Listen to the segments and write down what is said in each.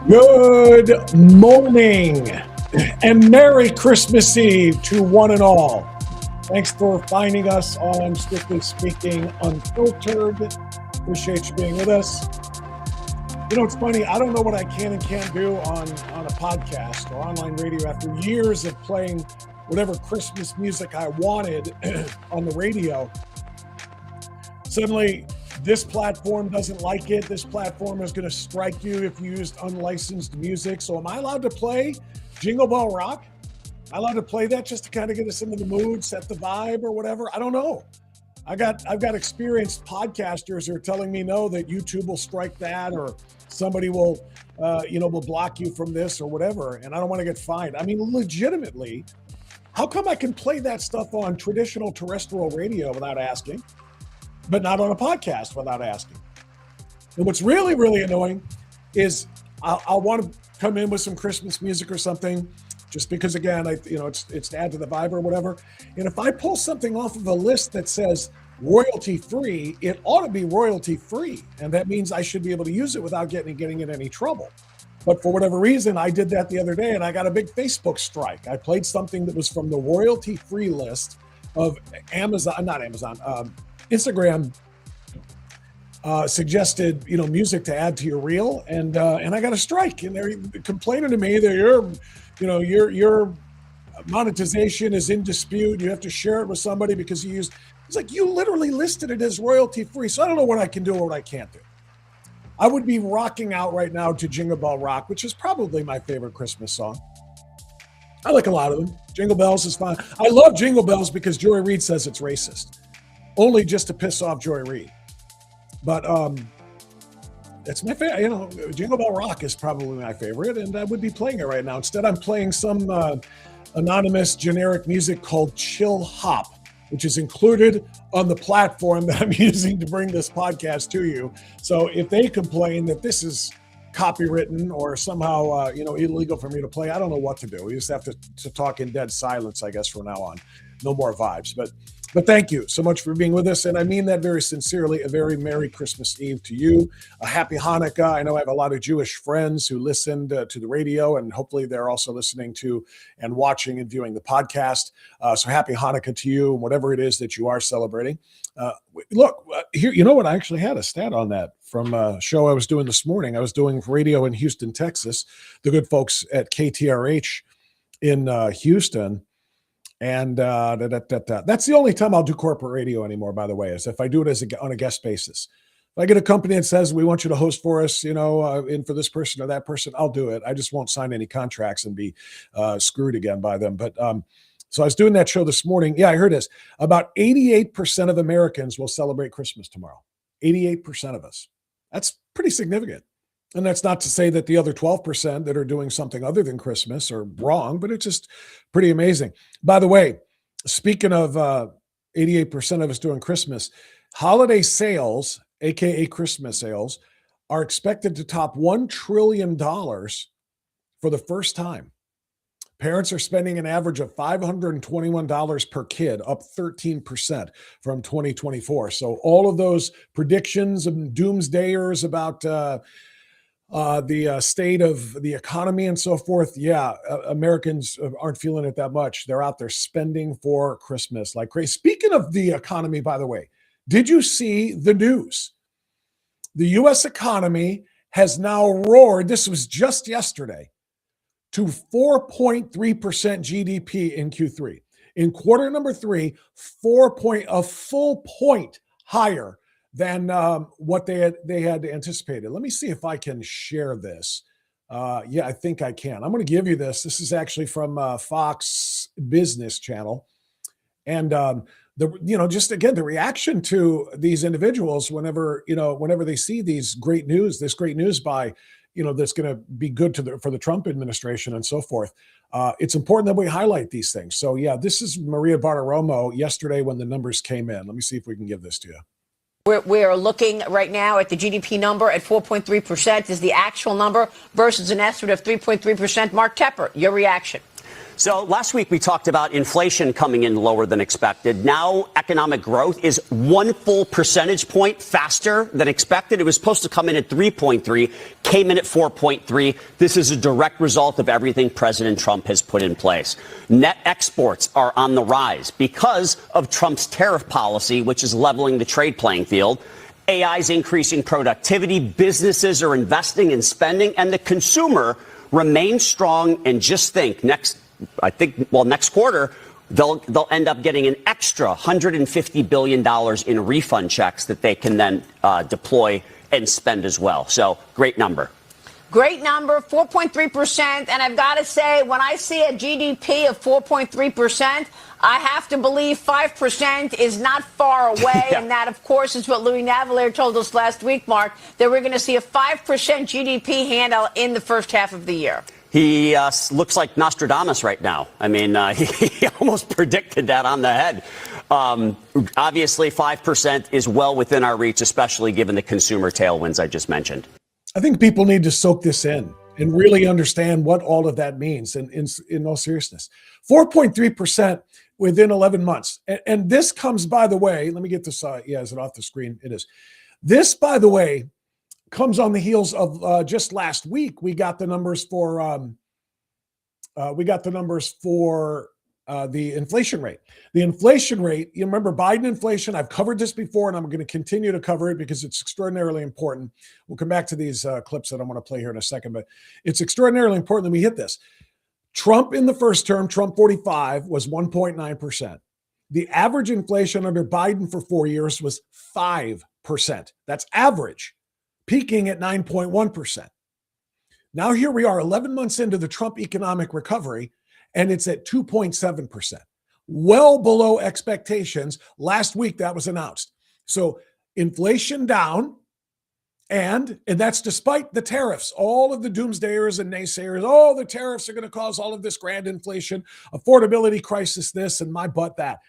Good morning and Merry Christmas Eve to one and all. Thanks for finding us on Strictly Speaking Unfiltered. Appreciate you being with us. You know, it's funny. I don't know what I can and can't do on a podcast or online radio after years of playing whatever Christmas music I wanted on the radio. Suddenly, this platform doesn't like it. This platform is going to strike you if you used unlicensed music. So am I allowed to play Jingle Bell Rock? Am I allowed to play that just to kind of get us into the mood, set the vibe or whatever? I don't know. I've got experienced podcasters who are telling me no, that YouTube will strike that, or somebody will block you from this or whatever. And I don't want to get fined. I mean, legitimately, how come I can play that stuff on traditional terrestrial radio without asking, but not on a podcast without asking? And what's really, really annoying is I'll want to come in with some Christmas music or something, just because, again, it's to add to the vibe or whatever. And if I pull something off of a list that says royalty free, it ought to be royalty free, and that means I should be able to use it without getting in any trouble. But for whatever reason, I did that the other day, and I got a big Facebook strike. I played something that was from the royalty free list of Instagram suggested, music to add to your reel, and I got a strike, and they're complaining to me that your monetization is in dispute. You have to share it with somebody because it's like, you literally listed it as royalty free. So I don't know what I can do or what I can't do. I would be rocking out right now to Jingle Bell Rock, which is probably my favorite Christmas song. I like a lot of them. Jingle Bells is fine. I love Jingle Bells because Joy Reid says it's racist. Only just to piss off Joy Reid. But it's my favorite. Jingle Bell Rock is probably my favorite, and I would be playing it right now. Instead, I'm playing some anonymous generic music called Chill Hop, which is included on the platform that I'm using to bring this podcast to you. So if they complain that this is copywritten or somehow illegal for me to play, I don't know what to do. We just have to talk in dead silence, I guess, from now on. No more vibes. But thank you so much for being with us. And I mean that very sincerely. A very Merry Christmas Eve to you. A Happy Hanukkah. I know I have a lot of Jewish friends who listened to the radio, and hopefully they're also listening to and watching and viewing the podcast. So Happy Hanukkah to you, whatever it is that you are celebrating. Look, here, you know what? I actually had a stat on that from a show I was doing this morning. I was doing radio in Houston, Texas. The good folks at KTRH in Houston. And that's the only time I'll do corporate radio anymore, by the way, is if I do it on a guest basis. If I get a company that says, we want you to host for us, in for this person or that person, I'll do it. I just won't sign any contracts and be screwed again by them. But so I was doing that show this morning. Yeah, I heard this. About 88% of Americans will celebrate Christmas tomorrow. 88% of us. That's pretty significant. And that's not to say that the other 12% that are doing something other than Christmas are wrong, but it's just pretty amazing. By the way, speaking of 88% of us doing Christmas, holiday sales, aka Christmas sales, are expected to top $1 trillion for the first time. Parents are spending an average of $521 per kid, up 13% from 2024. So all of those predictions and doomsdayers about the state of the economy and so forth. Yeah, Americans aren't feeling it that much. They're out there spending for Christmas like crazy. Speaking of the economy, by the way, did you see the news? The U.S. economy has now roared. This was just yesterday to 4.3% GDP in Q3. In quarter number 3, a full point higher than what they had anticipated. Let me see if I can share this. Yeah, I think I can. I'm going to give you this. This is actually from Fox Business Channel. And the reaction to these individuals whenever they see this great news by, that's going to be good for the Trump administration and so forth. It's important that we highlight these things. So yeah, this is Maria Bartiromo yesterday when the numbers came in. Let me see if we can give this to you. We're looking right now at the GDP number at 4.3% is the actual number versus an estimate of 3.3%. Mark Tepper, your reaction. So last week we talked about inflation coming in lower than expected. Now economic growth is 1 full percentage point faster than expected. It was supposed to come in at 3.3, came in at 4.3. This is a direct result of everything President Trump has put in place. Net exports are on the rise because of Trump's tariff policy, which is leveling the trade playing field. AI is increasing productivity. Businesses are investing and spending, and the consumer remains strong. And just think, next quarter, they'll end up getting an extra $150 billion in refund checks that they can then deploy and spend as well. So great number. Great number, 4.3%. And I've got to say, when I see a GDP of 4.3%, I have to believe 5% is not far away. Yeah. And that, of course, is what Louis Navellier told us last week, Mark, that we're going to see a 5% GDP handle in the first half of the year. He looks like Nostradamus right now. I mean, he almost predicted that on the head. Obviously, 5% is well within our reach, especially given the consumer tailwinds I just mentioned. I think people need to soak this in and really understand what all of that means in all seriousness. 4.3% within 11 months. And this comes, by the way, let me get this. Is it off the screen? It is. This, by the way, comes on the heels of just last week. We got the numbers for the inflation rate. The inflation rate, you remember Biden inflation. I've covered this before, and I'm going to continue to cover it because it's extraordinarily important. We'll come back to these clips that I'm going to play here in a second, but it's extraordinarily important that we hit this. Trump in the first term, Trump 45, was 1.9%. The average inflation under Biden for 4 years was 5%. That's average, peaking at 9.1%. Now here we are 11 months into the Trump economic recovery, and it's at 2.7%, well below expectations. Last week that was announced. So inflation down, and that's despite the tariffs. All of the doomsdayers and naysayers, the tariffs are going to cause all of this grand inflation, affordability crisis, this, and my butt that.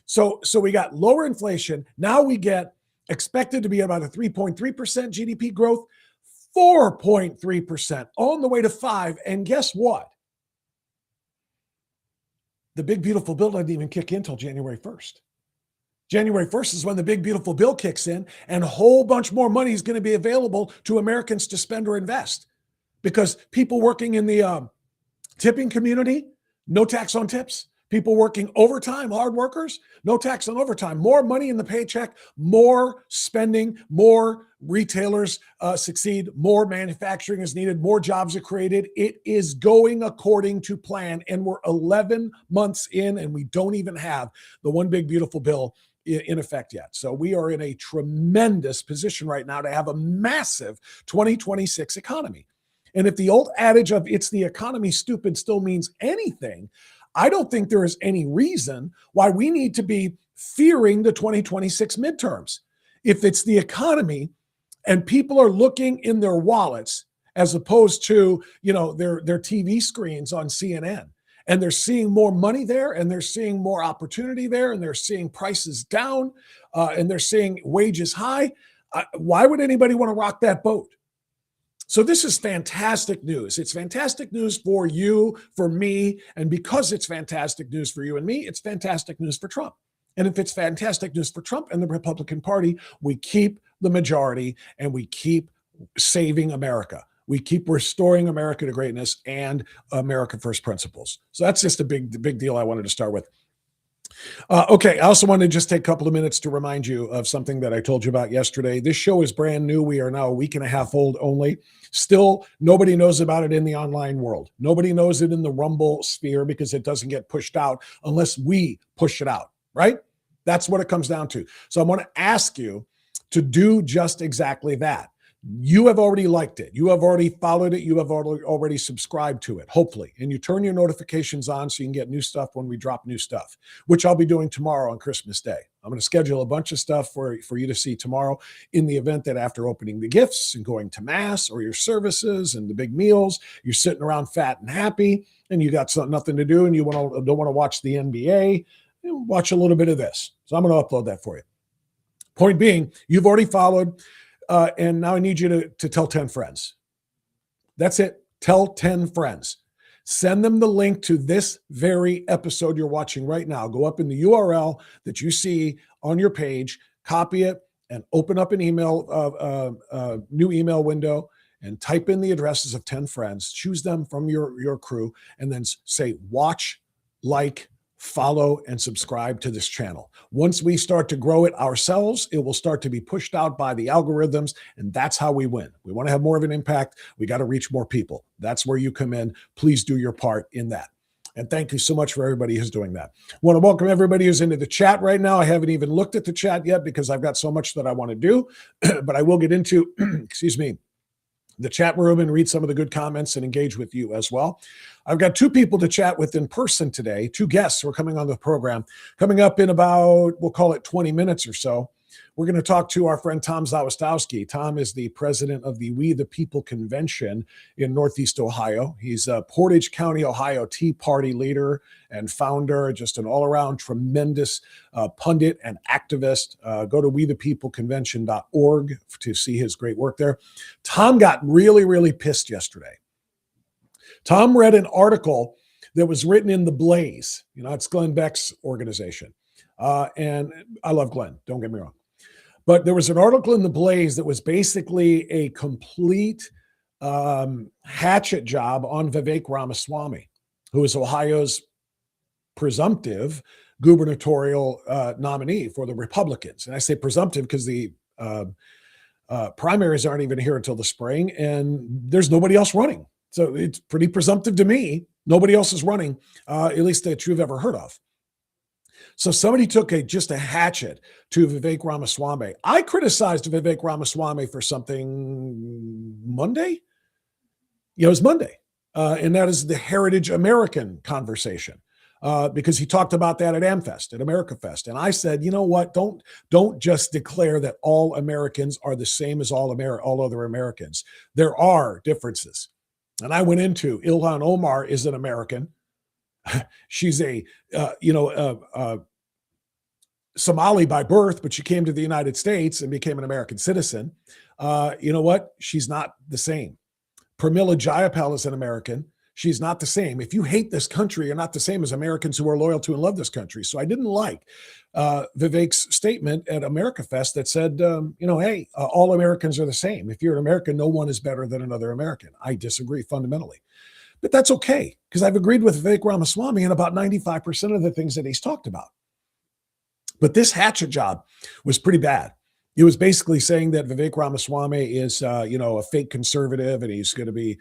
So we got lower inflation. Now we get expected to be about a 3.3% GDP growth, 4.3%, on the way to 5%. And guess what? The big, beautiful bill doesn't even kick in until January 1st. January 1st is when the big, beautiful bill kicks in, and a whole bunch more money is going to be available to Americans to spend or invest, because people working in the tipping community, no tax on tips. People working overtime, hard workers, no tax on overtime. More money in the paycheck, more spending, more retailers succeed, more manufacturing is needed, more jobs are created. It is going according to plan, and we're 11 months in, and we don't even have the one big, beautiful bill in effect yet. So we are in a tremendous position right now to have a massive 2026 economy. And if the old adage of "it's the economy, stupid" still means anything, I don't think there is any reason why we need to be fearing the 2026 midterms. If it's the economy and people are looking in their wallets as opposed to, their TV screens on CNN, and they're seeing more money there, and they're seeing more opportunity there, and they're seeing prices down, and they're seeing wages high, why would anybody want to rock that boat? So this is fantastic news. It's fantastic news for you, for me, and because it's fantastic news for you and me, it's fantastic news for Trump. And if it's fantastic news for Trump and the Republican Party, we keep the majority and we keep saving America. We keep restoring America to greatness and America first principles. So that's just a big deal I wanted to start with. Okay, I also wanted to just take a couple of minutes to remind you of something that I told you about yesterday. This show is brand new. We are now a week and a half old only. Still, nobody knows about it in the online world. Nobody knows it in the Rumble sphere because it doesn't get pushed out unless we push it out, right? That's what it comes down to. So I want to ask you to do just exactly that. You have already liked it. You have already followed it. You have already subscribed to it, hopefully. And you turn your notifications on so you can get new stuff when we drop new stuff, which I'll be doing tomorrow on Christmas Day. I'm going to schedule a bunch of stuff for you to see tomorrow in the event that after opening the gifts and going to mass or your services and the big meals, you're sitting around fat and happy and you got nothing to do and you don't want to watch the NBA, watch a little bit of this. So I'm going to upload that for you. Point being, you've already followed. And now I need you to tell 10 friends. That's it. Tell 10 friends. Send them the link to this very episode you're watching right now. Go up in the URL that you see on your page, copy it, and open up an new email window and type in the addresses of 10 friends. Choose them from your crew and then say, watch, like, follow, and subscribe to this channel. Once we start to grow it ourselves, it will start to be pushed out by the algorithms, and that's how we win. We want to have more of an impact. We got to reach more people. That's where you come in. Please do your part in that. And thank you so much for everybody who's doing that. I want to welcome everybody who's into the chat right now. I haven't even looked at the chat yet because I've got so much that I want to do, but I will get into, excuse me, the chat room and read some of the good comments and engage with you as well. I've got two people to chat with in person today, two guests who are coming on the program. Coming up in about, we'll call it 20 minutes or so, we're going to talk to our friend Tom Zawistowski. Tom is the president of the We the People Convention in Northeast Ohio. He's a Portage County, Ohio Tea Party leader and founder, just an all-around tremendous pundit and activist. Go to wethepeopleconvention.org to see his great work there. Tom got really, really pissed yesterday. Tom read an article that was written in The Blaze. You know, it's Glenn Beck's organization. And I love Glenn, don't get me wrong. But there was an article in The Blaze that was basically a complete hatchet job on Vivek Ramaswamy, who is Ohio's presumptive gubernatorial nominee for the Republicans. And I say presumptive because the primaries aren't even here until the spring, and there's nobody else running. So it's pretty presumptive to me. Nobody else is running, at least that you've ever heard of. So somebody took just a hatchet to Vivek Ramaswamy. I criticized Vivek Ramaswamy for something Monday. It was Monday. And that is the Heritage American conversation. Because he talked about that at AmFest, at AmericaFest. And I said, you know what? Don't just declare that all Americans are the same as all other Americans. There are differences. And I went into Ilhan Omar is an American. She's a Somali by birth, but she came to the United States and became an American citizen. You know what? She's not the same. Pramila Jayapal is an American. She's not the same. If you hate this country, you're not the same as Americans who are loyal to and love this country. So I didn't like Vivek's statement at AmericaFest that said, hey, all Americans are the same. If you're an American, no one is better than another American. I disagree fundamentally. But that's okay, because I've agreed with Vivek Ramaswamy in about 95% of the things that he's talked about. But this hatchet job was pretty bad. It was basically saying that Vivek Ramaswamy is, a fake conservative and he's going to be,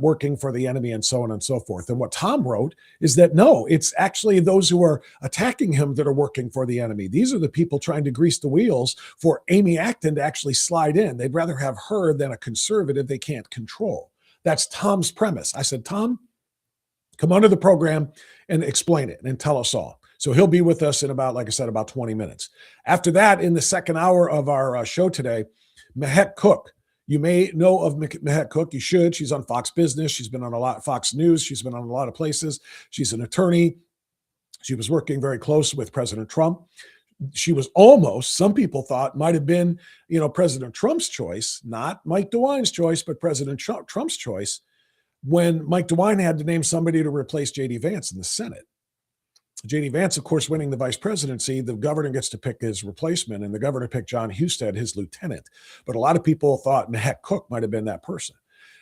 working for the enemy and so on and so forth. And what Tom wrote is that, no, it's actually those who are attacking him that are working for the enemy. These are the people trying to grease the wheels for Amy Acton to actually slide in. They'd rather have her than a conservative they can't control. That's Tom's premise. I said, Tom, come onto the program and explain it and tell us all. So he'll be with us in about 20 minutes. After that, in the second hour of our show today, Mehek Cook. You may know of Mehek Cook. You should. She's on Fox Business. She's been on Fox News. She's been on a lot of places. She's an attorney. She was working very close with President Trump. She was almost, some people thought, might have been, President Trump's choice, not Mike DeWine's choice, but President Trump's choice, when Mike DeWine had to name somebody to replace J.D. Vance in the Senate. J.D. Vance, of course, winning the vice presidency, the governor gets to pick his replacement, and the governor picked John Husted, his lieutenant. But a lot of people thought Mehek Cook might have been that person.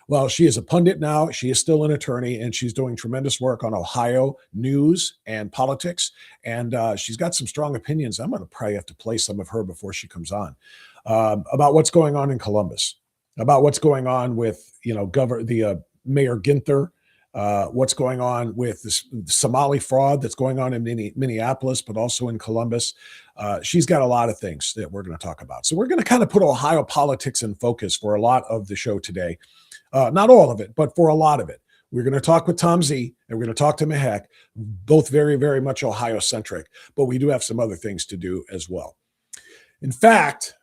Well, she is a pundit now. She is still an attorney, and she's doing tremendous work on Ohio news and politics. And she's got some strong opinions. I'm going to probably have to play some of her before she comes on about what's going on in Columbus, about what's going on with, Mayor Ginther, what's going on with this Somali fraud that's going on in Minneapolis, but also in Columbus. She's got a lot of things that we're going to talk about. So we're going to kind of put Ohio politics in focus for a lot of the show today. Not all of it, but for a lot of it. We're going to talk with Tom Z, and we're going to talk to Mehek, both very, very much Ohio-centric, but we do have some other things to do as well. In fact,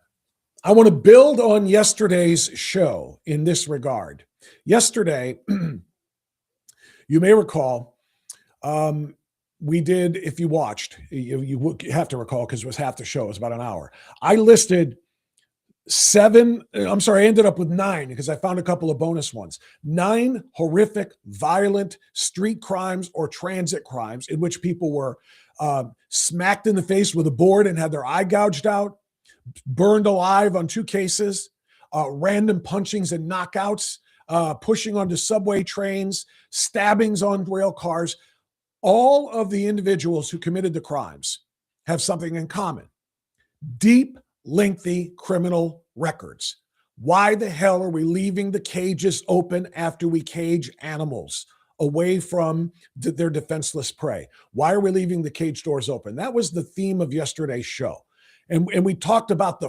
I want to build on yesterday's show in this regard. Yesterday, you may recall, we did, if you watched, you have to recall because it was half the show, it was about an hour. I listed I ended up with 9 because I found a couple of bonus ones. 9 horrific, violent street crimes or transit crimes in which people were smacked in the face with a board and had their eye gouged out, burned alive on 2 cases, random punchings and knockouts, pushing onto subway trains, stabbings on rail cars. All of the individuals who committed the crimes have something in common: deep, lengthy criminal records. Why the hell are we leaving the cages open after we cage animals away from their defenseless prey? Why are we leaving the cage doors open? That was the theme of yesterday's show. And we talked about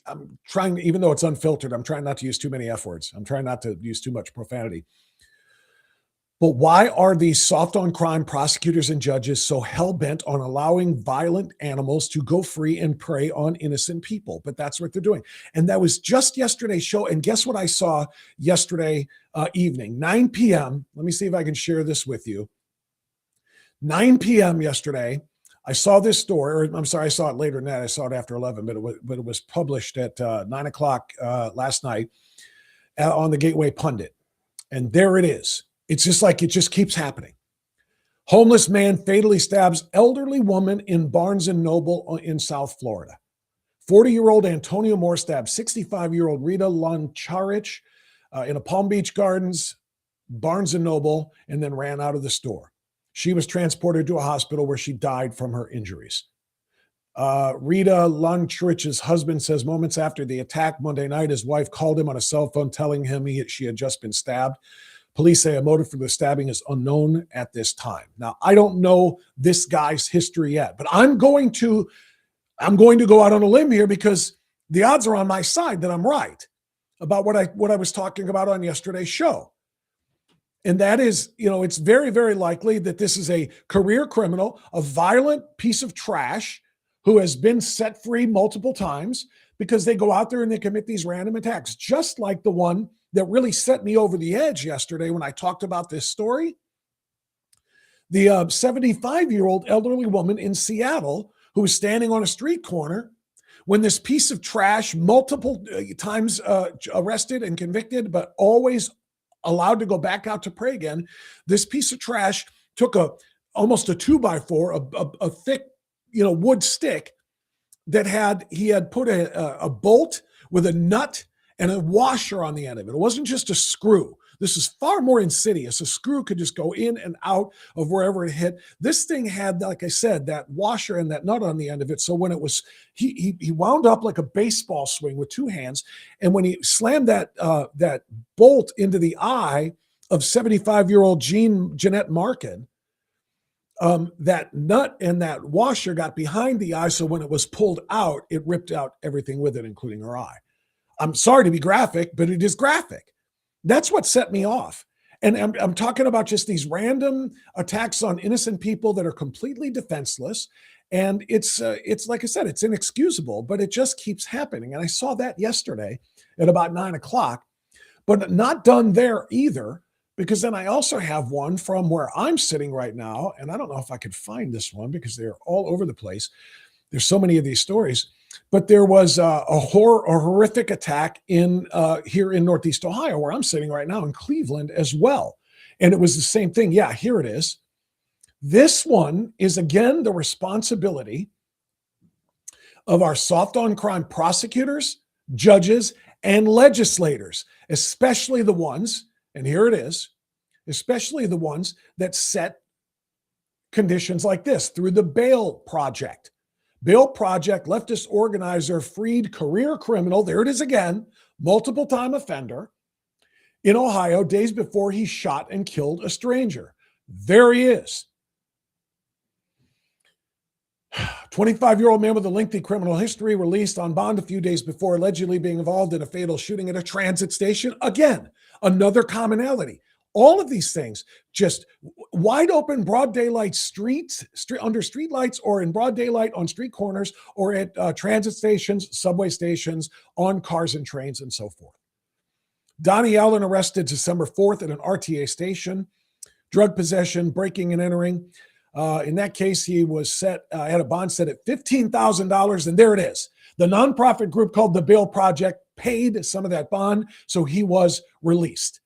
I'm trying, even though it's unfiltered, I'm trying not to use too many F words. I'm trying not to use too much profanity. But why are these soft on crime prosecutors and judges so hell-bent on allowing violent animals to go free and prey on innocent people? But that's what they're doing. And that was just yesterday's show. And guess what I saw yesterday evening, 9 p.m. Let me see if I can share this with you. 9 p.m. yesterday, I saw this story, or I'm sorry, I saw it later than that. I saw it after 11, but it was published at 9 o'clock last night on the Gateway Pundit. And there it is. It's just like it just keeps happening. Homeless man fatally stabs elderly woman in Barnes & Noble in South Florida. 40-year-old Antonio Moore stabbed 65-year-old Rita Loncharich in a Palm Beach Gardens, Barnes & Noble, and then ran out of the store. She was transported to a hospital where she died from her injuries. Rita Loncharich's husband says moments after the attack Monday night, his wife called him on a cell phone telling him she had just been stabbed. Police say a motive for the stabbing is unknown at this time. Now, I don't know this guy's history yet, but I'm going to go out on a limb here because the odds are on my side that I'm right about what I was talking about on yesterday's show. And that is, it's very, very likely that this is a career criminal, a violent piece of trash who has been set free multiple times because they go out there and they commit these random attacks, just like the one that really set me over the edge yesterday when I talked about this story. The 75-year-old elderly woman in Seattle who was standing on a street corner when this piece of trash, multiple times arrested and convicted, but always allowed to go back out to prey again. This piece of trash took almost a 2x4, a thick, wood stick that he had put a bolt with a nut and a washer on the end of it. It wasn't just a screw. This is far more insidious. A screw could just go in and out of wherever it hit. This thing had, like I said, that washer and that nut on the end of it. So when it was, he wound up like a baseball swing with 2 hands. And when he slammed that bolt into the eye of 75-year-old Jeanette Markin, that nut and that washer got behind the eye. So when it was pulled out, it ripped out everything with it, including her eye. I'm sorry to be graphic, but it is graphic. That's what set me off. And I'm talking about just these random attacks on innocent people that are completely defenseless. And it's like I said, it's inexcusable, but it just keeps happening. And I saw that yesterday at about 9 o'clock, but not done there either, because then I also have one from where I'm sitting right now. And I don't know if I could find this one because they're all over the place. There's so many of these stories. But there was a horrific attack here in Northeast Ohio, where I'm sitting right now, in Cleveland as well. And it was the same thing. Yeah, here it is. This one is, again, the responsibility of our soft on crime prosecutors, judges, and legislators, especially the ones, and here it is, especially the ones that set conditions like this through the Bail Project. Bail Project, leftist organizer, freed career criminal, there it is again, multiple time offender in Ohio days before he shot and killed a stranger. There he is. 25-year-old man with a lengthy criminal history released on bond a few days before allegedly being involved in a fatal shooting at a transit station. Again, another commonality. All of these things, just wide open, broad daylight streets, under street lights, or in broad daylight on street corners, or at transit stations, subway stations, on cars and trains, and so forth. Donnie Allen arrested December 4th at an RTA station. Drug possession, breaking and entering. In that case, he was had a bond set at $15,000, and there it is. The nonprofit group called the Bail Project paid some of that bond, so he was released.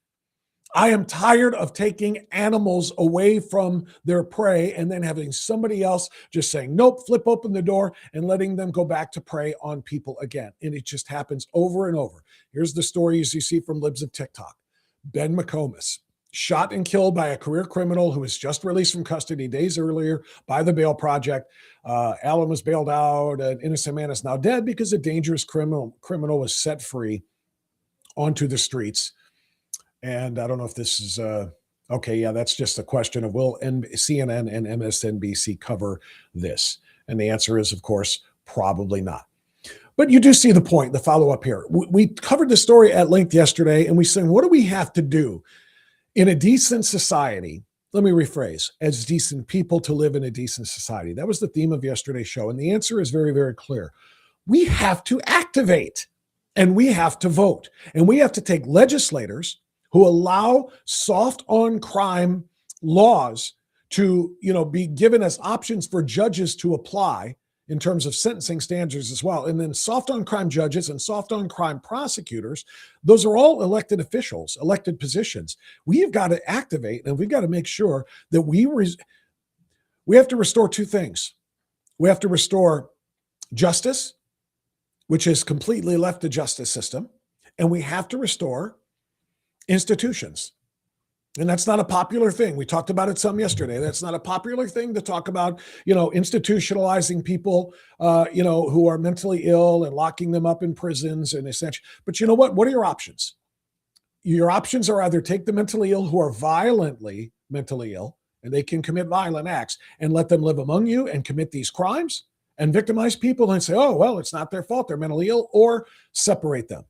I am tired of taking animals away from their prey and then having somebody else just saying, nope, flip open the door and letting them go back to prey on people again. And it just happens over and over. Here's the stories you see from Libs of TikTok. Ben McComas, shot and killed by a career criminal who was just released from custody days earlier by the Bail Project. Allen was bailed out. An innocent man is now dead because a dangerous criminal was set free onto the streets. And I don't know if this is okay. Yeah, that's just a question of will CNN and MSNBC cover this? And the answer is, of course, probably not. But you do see the point, the follow-up here. We covered the story at length yesterday, and we said, what do we have to do in a decent society? Let me rephrase, as decent people to live in a decent society. That was the theme of yesterday's show. And the answer is very, very clear. We have to activate, and we have to vote. And we have to take legislators who allow soft on crime laws to, be given as options for judges to apply in terms of sentencing standards as well. And then soft on crime judges and soft on crime prosecutors, those are all elected officials, elected positions. We have got to activate, and we've got to make sure that we have to restore two things. We have to restore justice, which has completely left the justice system, and we have to restore institutions. And that's not a popular thing. We talked about it some yesterday. That's not a popular thing to talk about, institutionalizing people, who are mentally ill and locking them up in prisons and essentially. But you know what? What are your options? Your options are either take the mentally ill who are violently mentally ill, and they can commit violent acts, and let them live among you and commit these crimes and victimize people and say, oh, well, it's not their fault. They're mentally ill, or separate them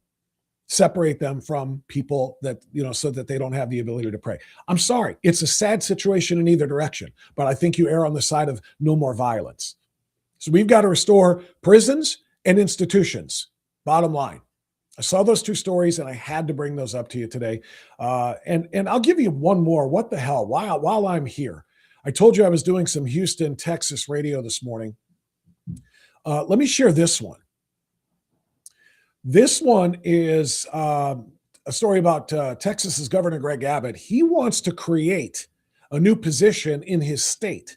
from people that, so that they don't have the ability to pray. I'm sorry. It's a sad situation in either direction, but I think you err on the side of no more violence. So we've got to restore prisons and institutions. Bottom line. I saw those two stories and I had to bring those up to you today. And I'll give you one more. What the hell? While I'm here, I told you I was doing some Houston, Texas radio this morning. Let me share this one. This one is a story about Texas's Governor Greg Abbott. He wants to create a new position in his state.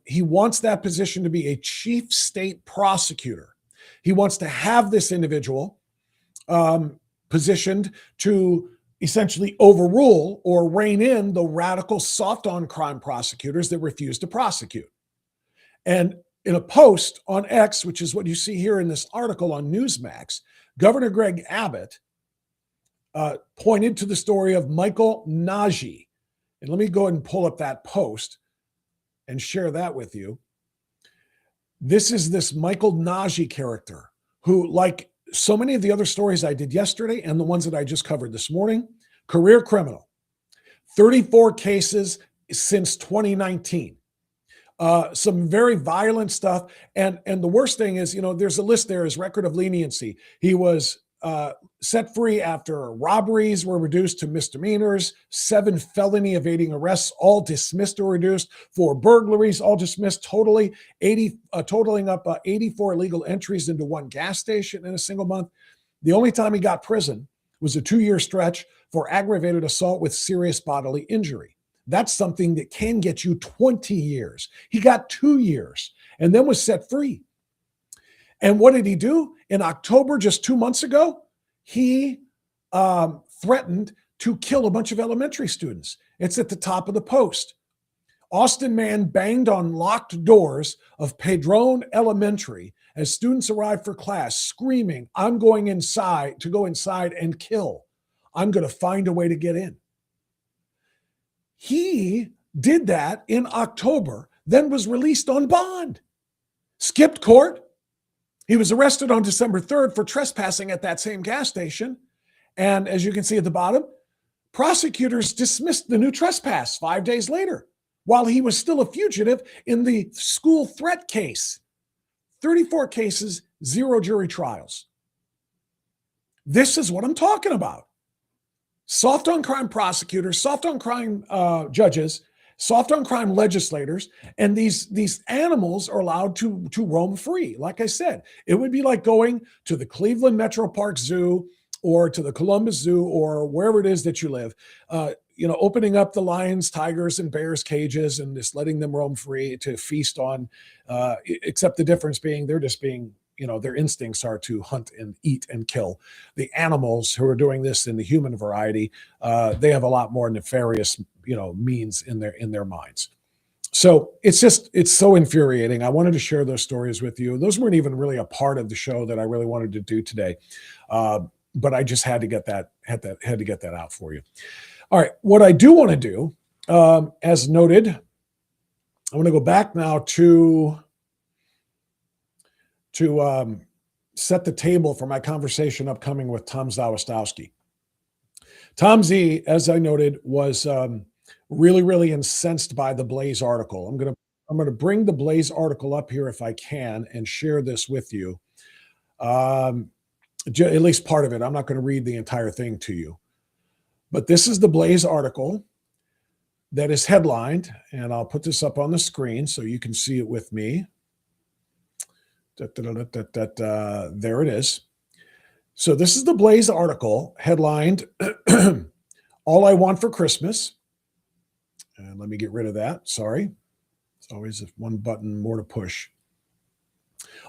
He wants that position to be a chief state prosecutor. He wants to have this individual positioned to essentially overrule or rein in the radical soft on crime prosecutors that refuse to prosecute. And in a post on X, which is what you see here in this article on Newsmax, Governor Greg Abbott pointed to the story of Michael Najee. And let me go ahead and pull up that post and share that with you. This is this Michael Najee character who, like so many of the other stories I did yesterday and the ones that I just covered this morning, career criminal, 34 cases since 2019. Some very violent stuff. And the worst thing is, there's a list there, his record of leniency. He was set free after robberies were reduced to misdemeanors, 7 felony evading arrests, all dismissed or reduced, 4 burglaries, all dismissed totally, totaling up 84 illegal entries into 1 gas station in a single month. The only time he got prison was a 2-year stretch for aggravated assault with serious bodily injury. That's something that can get you 20 years. He got 2 years and then was set free. And what did he do? In October, just 2 months ago, he threatened to kill a bunch of elementary students. It's at the top of the post. Austin man banged on locked doors of Padron Elementary as students arrived for class, screaming, I'm going inside to go inside and kill. I'm going to find a way to get in. He did that in October, then was released on bond, skipped court. He was arrested on December 3rd for trespassing at that same gas station. And as you can see at the bottom, prosecutors dismissed the new trespass 5 days later, while he was still a fugitive in the school threat case. 34 cases, 0 jury trials. This is what I'm talking about. Soft on crime prosecutors, soft on crime judges soft on crime legislators, and these animals are allowed to roam free. Like I said, it would be like going to the Cleveland Metro Park Zoo or to the Columbus Zoo or wherever it is that you live, opening up the lions, tigers, and bears cages and just letting them roam free to feast on, except the difference being they're just being, their instincts are to hunt and eat and kill. The animals who are doing this in the human variety, they have a lot more nefarious, means in their minds. So it's so infuriating. I wanted to share those stories with you. Those weren't even really a part of the show that I really wanted to do today. But I just had to get that out for you. All right. What I do want to do, as noted, I want to go back now to set the table for my conversation upcoming with Tom Zawistowski. Tom Z, as I noted, was really, really incensed by the Blaze article. I'm going to bring the Blaze article up here if I can and share this with you. At least part of it. I'm not going to read the entire thing to you. But this is the Blaze article that is headlined, and I'll put this up on the screen so you can see it with me. There it is. So this is the Blaze article headlined, All I Want for Christmas. And let me get rid of that. Sorry. It's always one button more to push.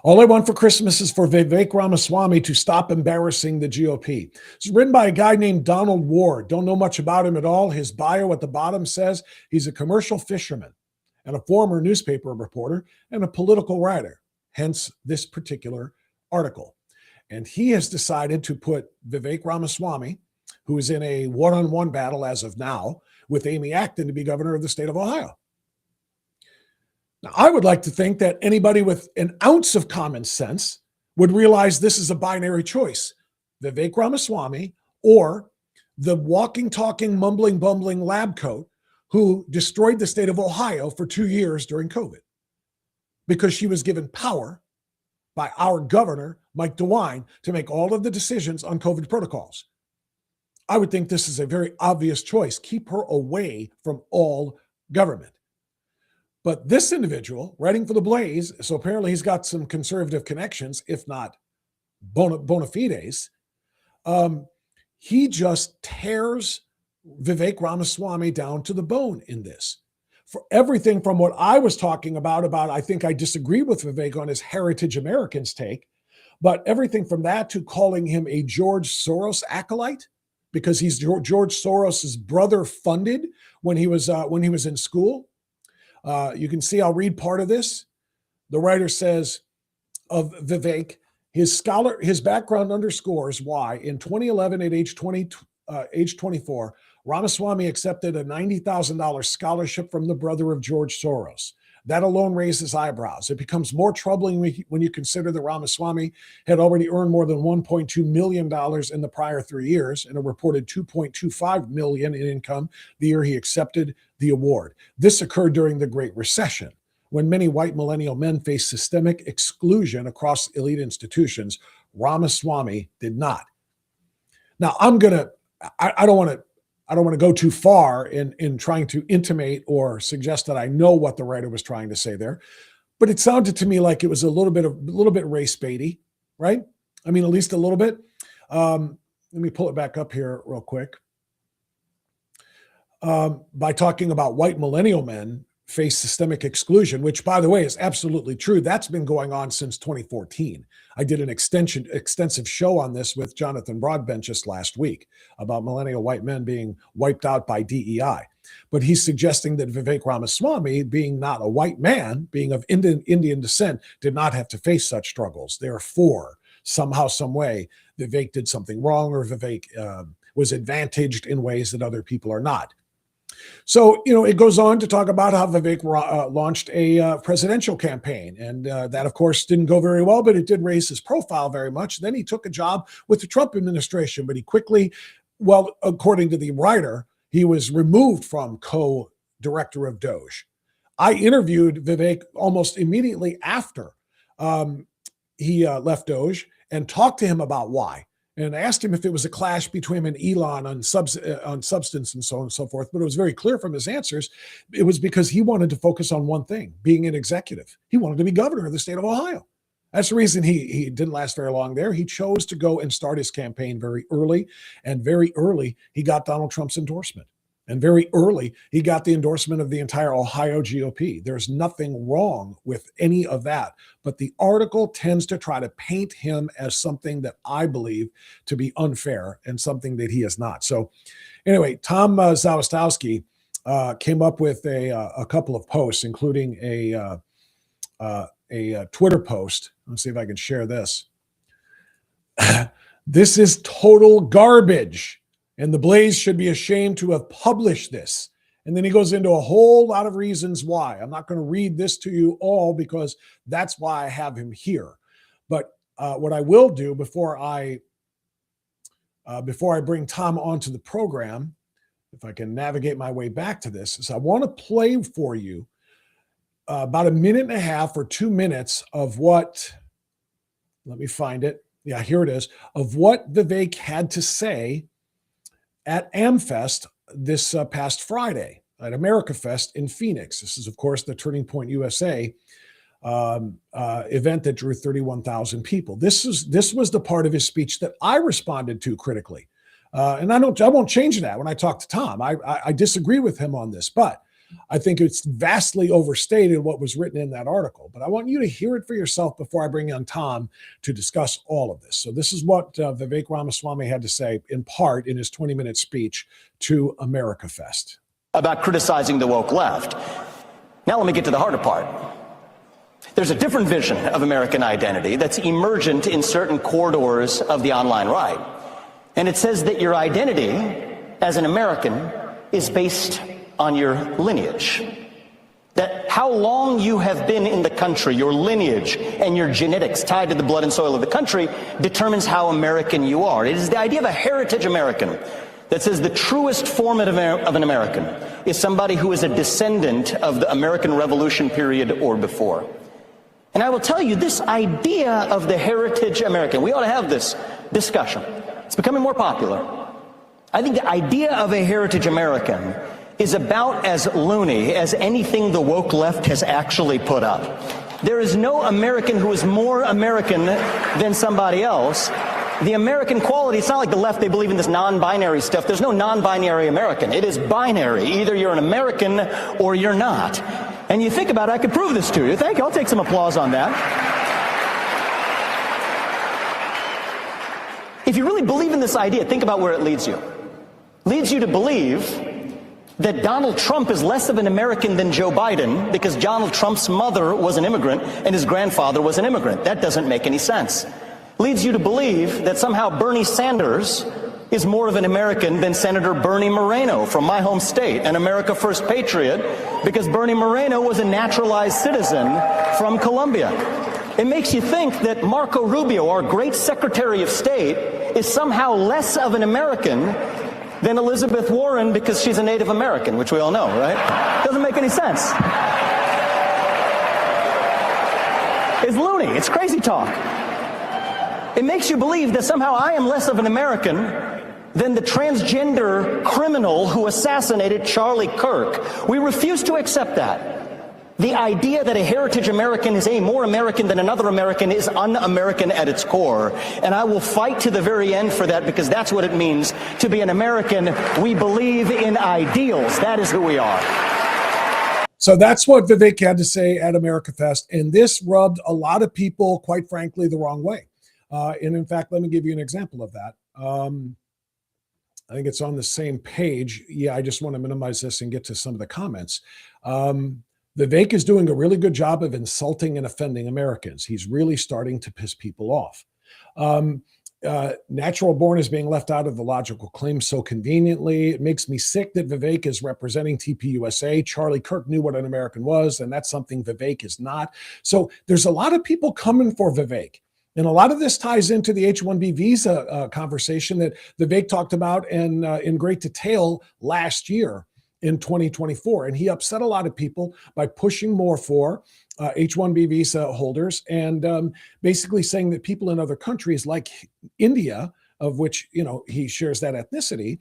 All I want for Christmas is for Vivek Ramaswamy to stop embarrassing the GOP. It's written by a guy named Donald Ward. Don't know much about him at all. His bio at the bottom says he's a commercial fisherman and a former newspaper reporter and a political writer, hence this particular article. And he has decided to put Vivek Ramaswamy, who is in a one-on-one battle as of now, with Amy Acton to be governor of the state of Ohio. Now, I would like to think that anybody with an ounce of common sense would realize this is a binary choice. Vivek Ramaswamy or the walking, talking, mumbling, bumbling lab coat who destroyed the state of Ohio for 2 years during COVID because she was given power by our governor, Mike DeWine, to make all of the decisions on COVID protocols. I would think this is a very obvious choice. Keep her away from all government. But this individual, writing for the Blaze, so apparently he's got some conservative connections, if not bona fides, he just tears Vivek Ramaswamy down to the bone in this. For everything from what I was talking about, I think I disagree with Vivek on his Heritage Americans take, but everything from that to calling him a George Soros acolyte, because he's George Soros's brother funded when he was in school. You can see, I'll read part of this. The writer says of Vivek, his background underscores why in 2011 at age 24, Ramaswamy accepted a $90,000 scholarship from the brother of George Soros. That alone raises eyebrows. It becomes more troubling when you consider that Ramaswamy had already earned more than $1.2 million in the prior 3 years and a reported $2.25 million in income the year he accepted the award. This occurred during the Great Recession, when many white millennial men faced systemic exclusion across elite institutions. Ramaswamy did not. Now, I don't want to go too far in trying to intimate or suggest that I know what the writer was trying to say there, but it sounded to me like it was a little bit race baity, right? I mean, at least a little bit. Let me pull it back up here real quick. By talking about white millennial men face systemic exclusion, which, by the way, is absolutely true. That's been going on since 2014. I did an extensive show on this with Jonathan Broadbent just last week about millennial white men being wiped out by DEI. But he's suggesting that Vivek Ramaswamy, being not a white man, being of Indian descent, did not have to face such struggles. Therefore, somehow, some way, Vivek did something wrong, or Vivek was advantaged in ways that other people are not. So, it goes on to talk about how Vivek launched a presidential campaign. And that, of course, didn't go very well, but it did raise his profile very much. Then he took a job with the Trump administration, but he quickly, well, according to the writer, he was removed from co-director of DOJ. I interviewed Vivek almost immediately after he left DOJ and talked to him about why. And I asked him if it was a clash between him and Elon on substance and so on and so forth. But it was very clear from his answers, it was because he wanted to focus on one thing, being an executive. He wanted to be governor of the state of Ohio. That's the reason he didn't last very long there. He chose to go and start his campaign very early. And very early, he got Donald Trump's endorsement. And very early, he got the endorsement of the entire Ohio GOP. There's nothing wrong with any of that. But the article tends to try to paint him as something that I believe to be unfair and something that he is not. So anyway, Tom Zawistowski came up with a couple of posts, including a Twitter post. Let's see if I can share this. This is total garbage. And the Blaze should be ashamed to have published this. And then he goes into a whole lot of reasons why. I'm not going to read this to you all because that's why I have him here. But what I will do before I bring Tom onto the program, if I can navigate my way back to this, is I want to play for you about a minute and a half or 2 minutes of what, let me find it. Yeah, here it is, of what Vivek had to say at AmFest this past Friday, at AmericaFest in Phoenix. This is, of course, the Turning Point USA event that drew 31,000 people. This was the part of his speech that I responded to critically. And I won't change that when I talk to Tom. I disagree with him on this, but I think it's vastly overstated what was written in that article. But I want you to hear it for yourself before I bring on Tom to discuss all of this. So this is what Vivek Ramaswamy had to say, in part, in his 20-minute speech to AmericaFest. About criticizing the woke left. Now let me get to the harder part. There's a different vision of American identity that's emergent in certain corridors of the online right. And it says that your identity as an American is based on your lineage. That how long you have been in the country, your lineage and your genetics tied to the blood and soil of the country determines how American you are. It is the idea of a heritage American that says the truest form of an American is somebody who is a descendant of the American Revolution period or before. And I will tell you, this idea of the heritage American, we ought to have this discussion. It's becoming more popular. I think the idea of a heritage American is about as loony as anything the woke left has actually put up. There is no American who is more American than somebody else. The American quality, it's not like the left, they believe in this non-binary stuff. There's no non-binary American. It is binary. Either you're an American or you're not. And you think about it, I could prove this to you. Thank you. I'll take some applause on that. If you really believe in this idea, think about where it leads you. It leads you to believe that Donald Trump is less of an American than Joe Biden because Donald Trump's mother was an immigrant and his grandfather was an immigrant. That doesn't make any sense. Leads you to believe that somehow Bernie Sanders is more of an American than Senator Bernie Moreno from my home state, an America First patriot, because Bernie Moreno was a naturalized citizen from Colombia. It makes you think that Marco Rubio, our great Secretary of State, is somehow less of an American than Elizabeth Warren because she's a Native American, which we all know, right? Doesn't make any sense. It's loony. It's crazy talk. It makes you believe that somehow I am less of an American than the transgender criminal who assassinated Charlie Kirk. We refuse to accept that. The idea that a heritage American is a more American than another American is un-American at its core. And I will fight to the very end for that because that's what it means to be an American. We believe in ideals. That is who we are. So that's what Vivek had to say at AmericaFest. And this rubbed a lot of people, quite frankly, the wrong way. And in fact, let me give you an example of that. I think it's on the same page. Yeah, I just want to minimize this and get to some of the comments. Vivek is doing a really good job of insulting and offending Americans. He's really starting to piss people off. Natural born is being left out of the logical claim so conveniently. It makes me sick that Vivek is representing TPUSA. Charlie Kirk knew what an American was, and that's something Vivek is not. So there's a lot of people coming for Vivek. And a lot of this ties into the H-1B visa conversation that Vivek talked about in great detail last year in 2024. And he upset a lot of people by pushing more for H-1B visa holders and basically saying that people in other countries like India of which, he shares that ethnicity,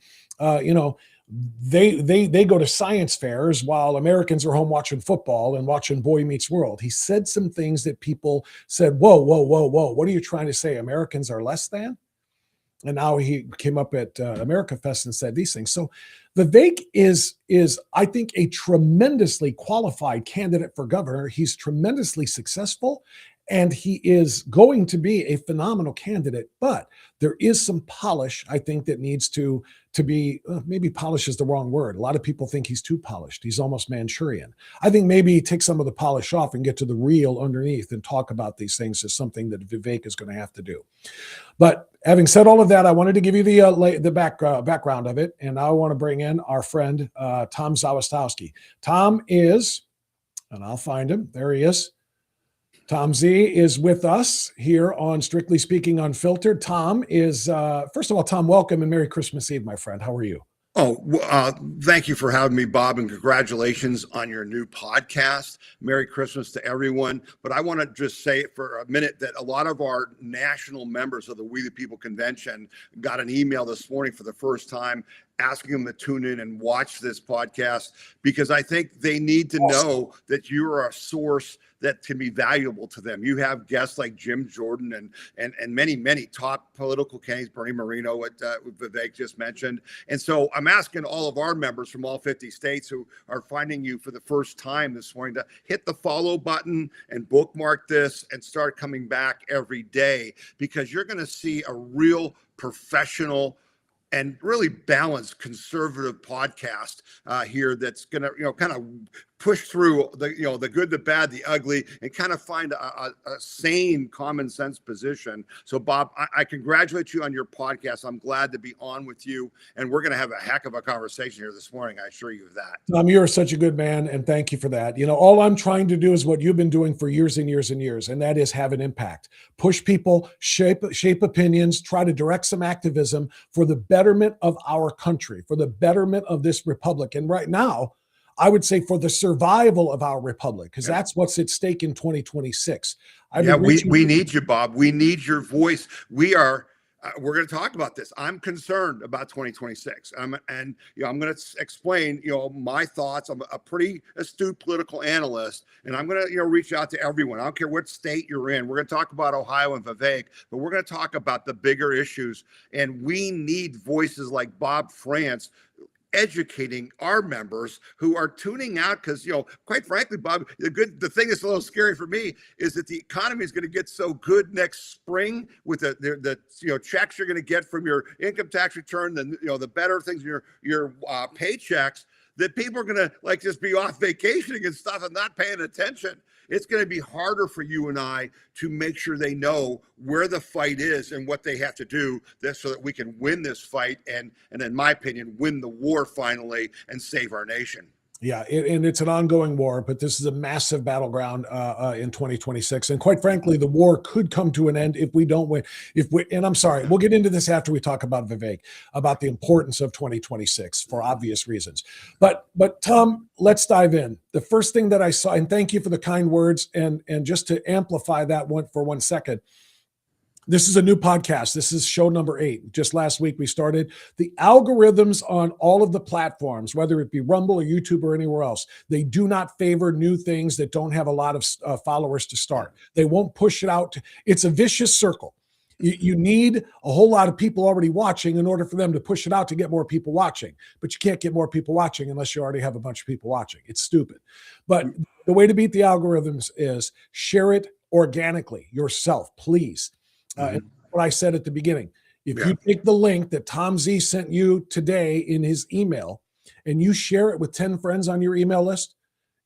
they go to science fairs while Americans are home watching football and watching Boy Meets World. He said some things that people said, whoa, whoa, whoa, whoa. What are you trying to say? Americans are less than? And now he came up at America Fest and said these things. So Vivek is I think a tremendously qualified candidate for governor. He's tremendously successful, and he is going to be a phenomenal candidate. But there is some polish, I think, that needs to be, maybe polish is the wrong word. A lot of people think he's too polished. He's almost Manchurian. I think maybe take some of the polish off and get to the real underneath and talk about these things is something that Vivek is going to have to do. But having said all of that, I wanted to give you the background of it, and now I want to bring in our friend Tom Zawistowski. Tom is, and I'll find him. There he is. Tom Z is with us here on Strictly Speaking Unfiltered. Tom is, first of all, Tom, welcome and Merry Christmas Eve, my friend. How are you? Thank you for having me, Bob, and congratulations on your new podcast. Merry Christmas to everyone. But I want to just say for a minute that a lot of our national members of the We the People Convention got an email this morning for the first time asking them to tune in and watch this podcast, because I think they need to know that you're a source that can be valuable to them. You have guests like Jim Jordan and many top political candidates, Bernie Moreno, what Vivek just mentioned. And so I'm asking all of our members from all 50 states who are finding you for the first time this morning to hit the follow button and bookmark this and start coming back every day, because you're going to see a real professional and really balanced conservative podcast here that's going to, kind of push through the good, the bad, the ugly, and kind of find a sane, common sense position. So, Bob, I congratulate you on your podcast. I'm glad to be on with you, and we're going to have a heck of a conversation here this morning. I assure you of that. Tom, you're such a good man, and thank you for that. All I'm trying to do is what you've been doing for years and years and years, and that is have an impact. Push people, shape opinions, try to direct some activism for the betterment of our country, for the betterment of this republic. And right now, I would say for the survival of our republic, because that's what's at stake in 2026. We need you, Bob. We need your voice. We're going to talk about this. I'm concerned about 2026. I'm going to explain, my thoughts. I'm a pretty astute political analyst, and I'm going to, reach out to everyone. I don't care what state you're in. We're going to talk about Ohio and Vivek, but we're going to talk about the bigger issues. And we need voices like Bob France educating our members who are tuning out, because quite frankly, Bob, the thing that's a little scary for me is that the economy is going to get so good next spring with the checks you're going to get from your income tax return, the better things in your paychecks, that people are going to just be off vacationing and stuff and not paying attention. It's going to be harder for you and I to make sure they know where the fight is and what they have to do so that we can win this fight and in my opinion, win the war finally and save our nation. Yeah, and it's an ongoing war, but this is a massive battleground in 2026. And quite frankly, the war could come to an end if we don't win. And I'm sorry, we'll get into this after we talk about Vivek, about the importance of 2026 for obvious reasons. But Tom, let's dive in. The first thing that I saw, and thank you for the kind words, and just to amplify that for 1 second. This is a new podcast. This is show number 8. Just last week we started. The algorithms on all of the platforms, whether it be Rumble or YouTube or anywhere else, they do not favor new things that don't have a lot of followers to start. They won't push it out. It's a vicious circle. You need a whole lot of people already watching in order for them to push it out to get more people watching. But you can't get more people watching unless you already have a bunch of people watching. It's stupid. But the way to beat the algorithms is share it organically yourself, please. What I said at the beginning, if you take the link that Tom Z sent you today in his email and you share it with 10 friends on your email list,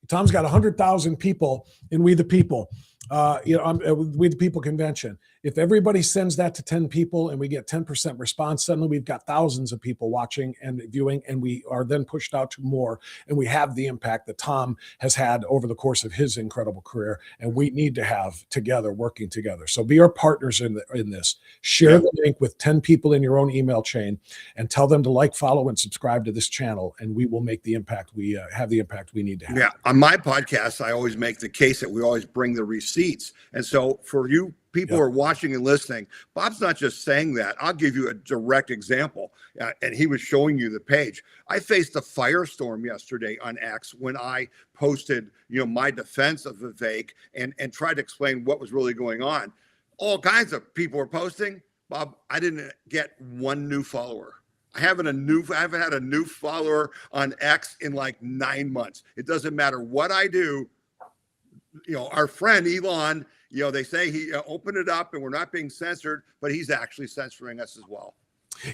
Tom's got 100,000 people in We the People, We the People Convention. If everybody sends that to 10 people and we get 10% response, suddenly we've got thousands of people watching and viewing, and we are then pushed out to more, and we have the impact that Tom has had over the course of his incredible career, and we need to have together, working together. So be our partners in this. Share the link with 10 people in your own email chain and tell them to like, follow, and subscribe to this channel, and we will make the impact we have the impact we need to have. Yeah, on my podcast, I always make the case that we always bring the receipts. And so for you people who are watching and listening, Bob's not just saying that. I'll give you a direct example. And he was showing you the page. I faced a firestorm yesterday on X when I posted, my defense of Vivek and tried to explain what was really going on. All kinds of people were posting. Bob, I didn't get one new follower. I haven't had a new follower on X in like 9 months. It doesn't matter what I do. Our friend Elon, they say he opened it up and we're not being censored, but he's actually censoring us as well.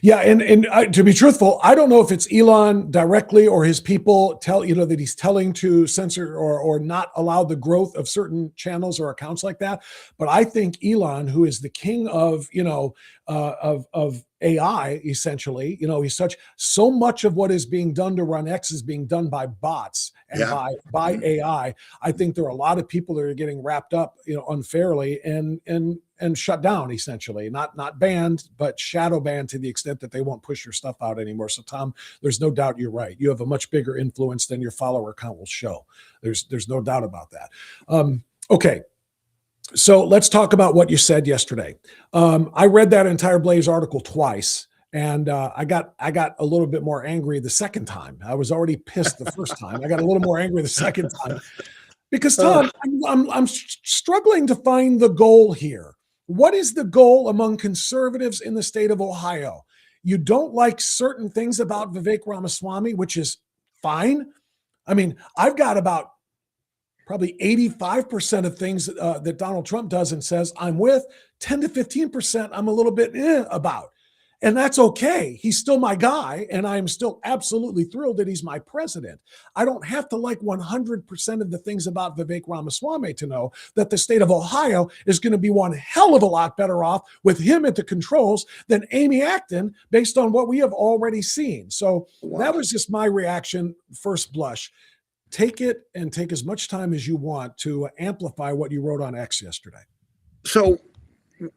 Yeah, and to be truthful, I don't know if it's Elon directly or his people tell that he's telling to censor or not allow the growth of certain channels or accounts like that. But I think Elon, who is the king of of AI, essentially, he's so much of what is being done to run X is being done by bots and by AI. I think there are a lot of people that are getting wrapped up, unfairly and shut down, essentially, not banned, but shadow banned to the extent that they won't push your stuff out anymore. So Tom, there's no doubt you're right. You have a much bigger influence than your follower count will show. There's no doubt about that. Okay. So let's talk about what you said yesterday. I read that entire Blaze article twice, and I got a little bit more angry the second time. I was already pissed the first time. I got a little more angry the second time because, Tom, I'm struggling to find the goal here. What is the goal among conservatives in the state of Ohio? You don't like certain things about Vivek Ramaswamy, which is fine. I mean, I've got about probably 85% of things that Donald Trump does and says I'm with, 10 to 15% I'm a little bit about. And that's okay. He's still my guy, and I'm still absolutely thrilled that he's my president. I don't have to like 100% of the things about Vivek Ramaswamy to know that the state of Ohio is going to be one hell of a lot better off with him at the controls than Amy Acton, based on what we have already seen. So that was just my reaction, first blush. Take it and take as much time as you want to amplify what you wrote on X yesterday. So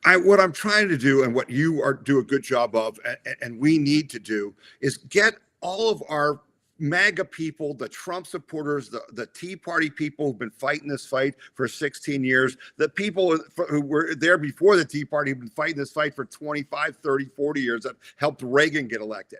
what I'm trying to do, and what you do a good job of, and we need to do, is get all of our MAGA people, the Trump supporters, the Tea Party people who've been fighting this fight for 16 years, the people who were there before the Tea Party have been fighting this fight for 25, 30, 40 years that helped Reagan get elected.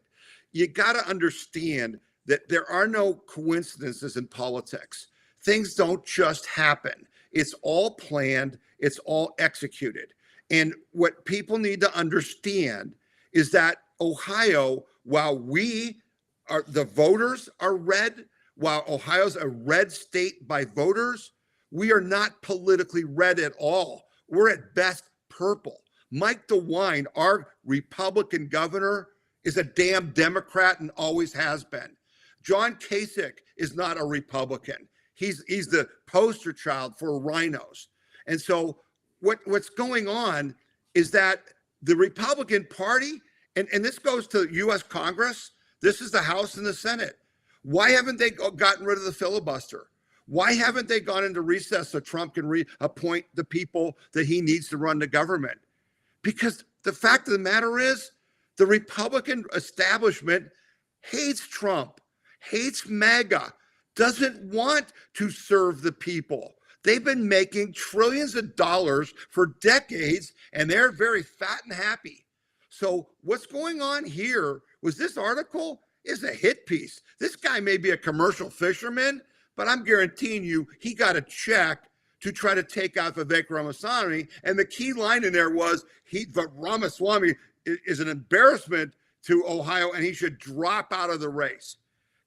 You got to understand that there are no coincidences in politics. Things don't just happen. It's all planned. It's all executed. And what people need to understand is that Ohio, while the voters are red, while Ohio's a red state by voters, we are not politically red at all. We're at best purple. Mike DeWine, our Republican governor, is a damn Democrat and always has been. John Kasich is not a Republican. He's the poster child for rhinos. And so what's going on is that the Republican Party, and this goes to U.S. Congress, this is the House and the Senate. Why haven't they gotten rid of the filibuster? Why haven't they gone into recess so Trump can appoint the people that he needs to run the government? Because the fact of the matter is, the Republican establishment hates Trump, hates MAGA, doesn't want to serve the people. They've been making trillions of dollars for decades, and they're very fat and happy. So what's going on here was this article is a hit piece. This guy may be a commercial fisherman, but I'm guaranteeing you he got a check to try to take out Vivek Ramaswamy. And the key line in there was Ramaswamy is an embarrassment to Ohio, and he should drop out of the race,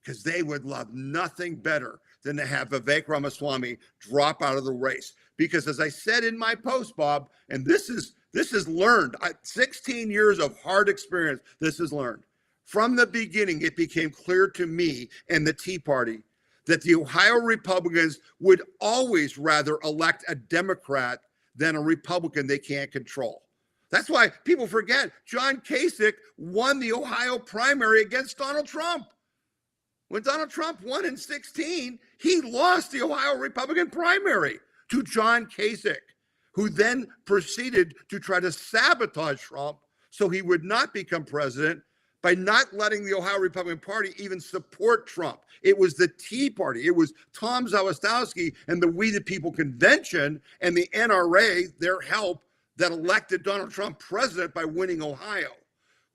because they would love nothing better than to have Vivek Ramaswamy drop out of the race. Because as I said in my post, Bob, and this is learned, 16 years of hard experience, this is learned. From the beginning, it became clear to me and the Tea Party that the Ohio Republicans would always rather elect a Democrat than a Republican they can't control. That's why people forget John Kasich won the Ohio primary against Donald Trump. When Donald Trump won in 2016, he lost the Ohio Republican primary to John Kasich, who then proceeded to try to sabotage Trump so he would not become president by not letting the Ohio Republican Party even support Trump. It was the Tea Party. It was Tom Zawistowski and the We the People Convention and the NRA, their help, that elected Donald Trump president by winning Ohio.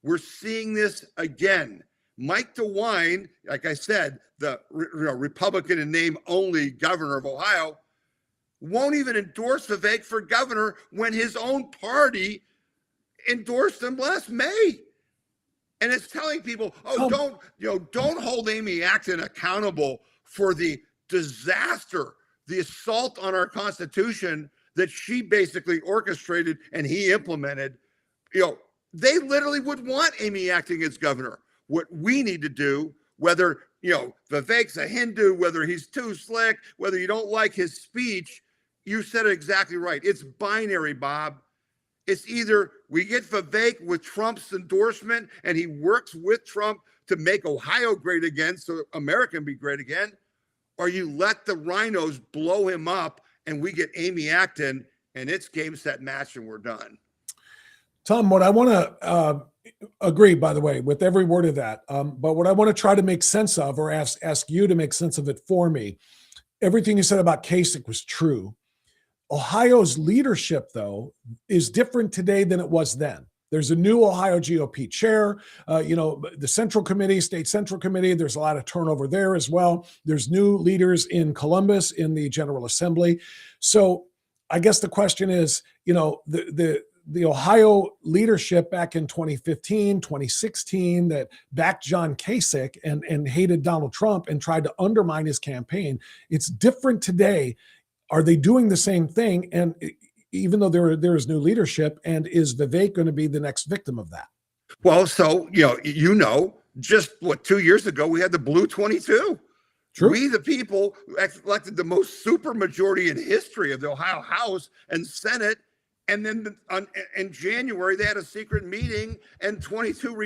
We're seeing this again. Mike DeWine, like I said, the Republican in name only governor of Ohio, won't even endorse Vivek for governor when his own party endorsed him last May. And it's telling people, don't hold Amy Acton accountable for the disaster, the assault on our Constitution that she basically orchestrated and he implemented. They literally would want Amy Acton as governor. What we need to do, whether, Vivek's a Hindu, whether he's too slick, whether you don't like his speech, you said it exactly right. It's binary, Bob. It's either we get Vivek with Trump's endorsement and he works with Trump to make Ohio great again so America can be great again, or you let the rhinos blow him up and we get Amy Acton and it's game, set, match, and we're done. Tom, what I want to agree, by the way, with every word of that, but what I want to try to make sense of, or ask you to make sense of it for me, everything you said about Kasich was true. Ohio's leadership, though, is different today than it was then. There's a new Ohio GOP chair, the Central Committee, State Central Committee. There's a lot of turnover there as well. There's new leaders in Columbus in the General Assembly. So I guess the question is, the Ohio leadership back in 2015, 2016 that backed John Kasich and hated Donald Trump and tried to undermine his campaign. It's different today. Are they doing the same thing? And even though there is new leadership, and is Vivek going to be the next victim of that? Well, so, just 2 years ago, we had the Blue 22. True. We, the people, elected the most super majority in history of the Ohio House and Senate. And then in January, they had a secret meeting and 22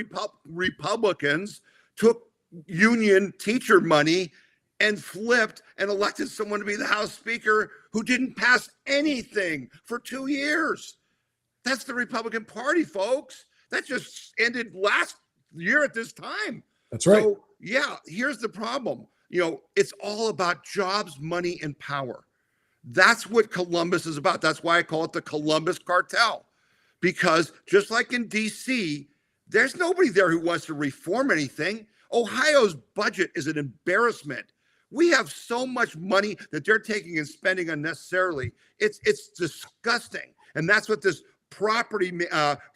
Republicans took union teacher money and flipped and elected someone to be the House Speaker who didn't pass anything for 2 years. That's the Republican Party, folks. That just ended last year at this time. That's right. So, here's the problem. It's all about jobs, money, and power. That's what Columbus is about. That's why I call it the Columbus Cartel. Because just like in D.C., there's nobody there who wants to reform anything. Ohio's budget is an embarrassment. We have so much money that they're taking and spending unnecessarily. It's disgusting. And that's what this property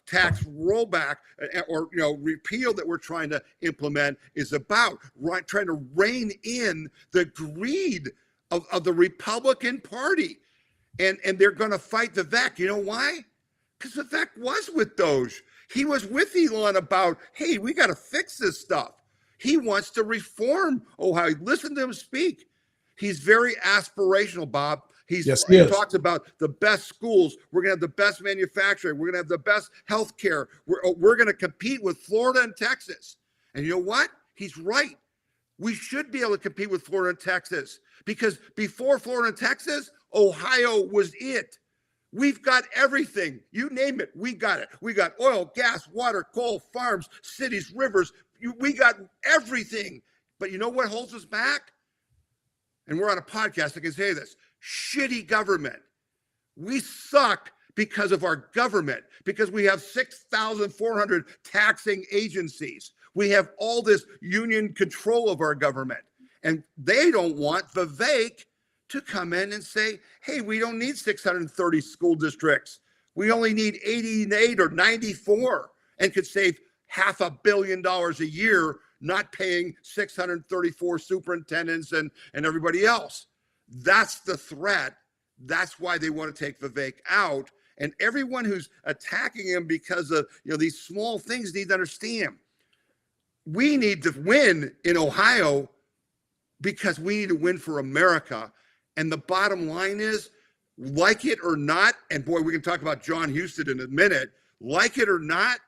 tax rollback or repeal that we're trying to implement is about. Trying to rein in the greed of the Republican Party. And they're going to fight Vivek. You know why? Because Vivek was with Doge. He was with Elon about, hey, we got to fix this stuff. He wants to reform Ohio. Listen to him speak. He's very aspirational, Bob. He talks about the best schools. We're going to have the best manufacturing. We're going to have the best health care. We're going to compete with Florida and Texas. And you know what? He's right. We should be able to compete with Florida and Texas because before Florida and Texas, Ohio was it. We've got everything. You name it, we got it. We got oil, gas, water, coal, farms, cities, rivers. We got everything. But you know what holds us back? And we're on a podcast that can say this. Shitty government. We suck because of our government, because we have 6,400 taxing agencies. We have all this union control of our government. And they don't want Vivek to come in and say, hey, we don't need 630 school districts. We only need 88 or 94 and could save $500 million a year not paying 634 superintendents and everybody else. That's the threat. That's why they want to take Vivek out. And everyone who's attacking him because of these small things need to understand. We need to win in Ohio because we need to win for America. And the bottom line is, like it or not, and boy, we can talk about John Huston in a minute, like it or not,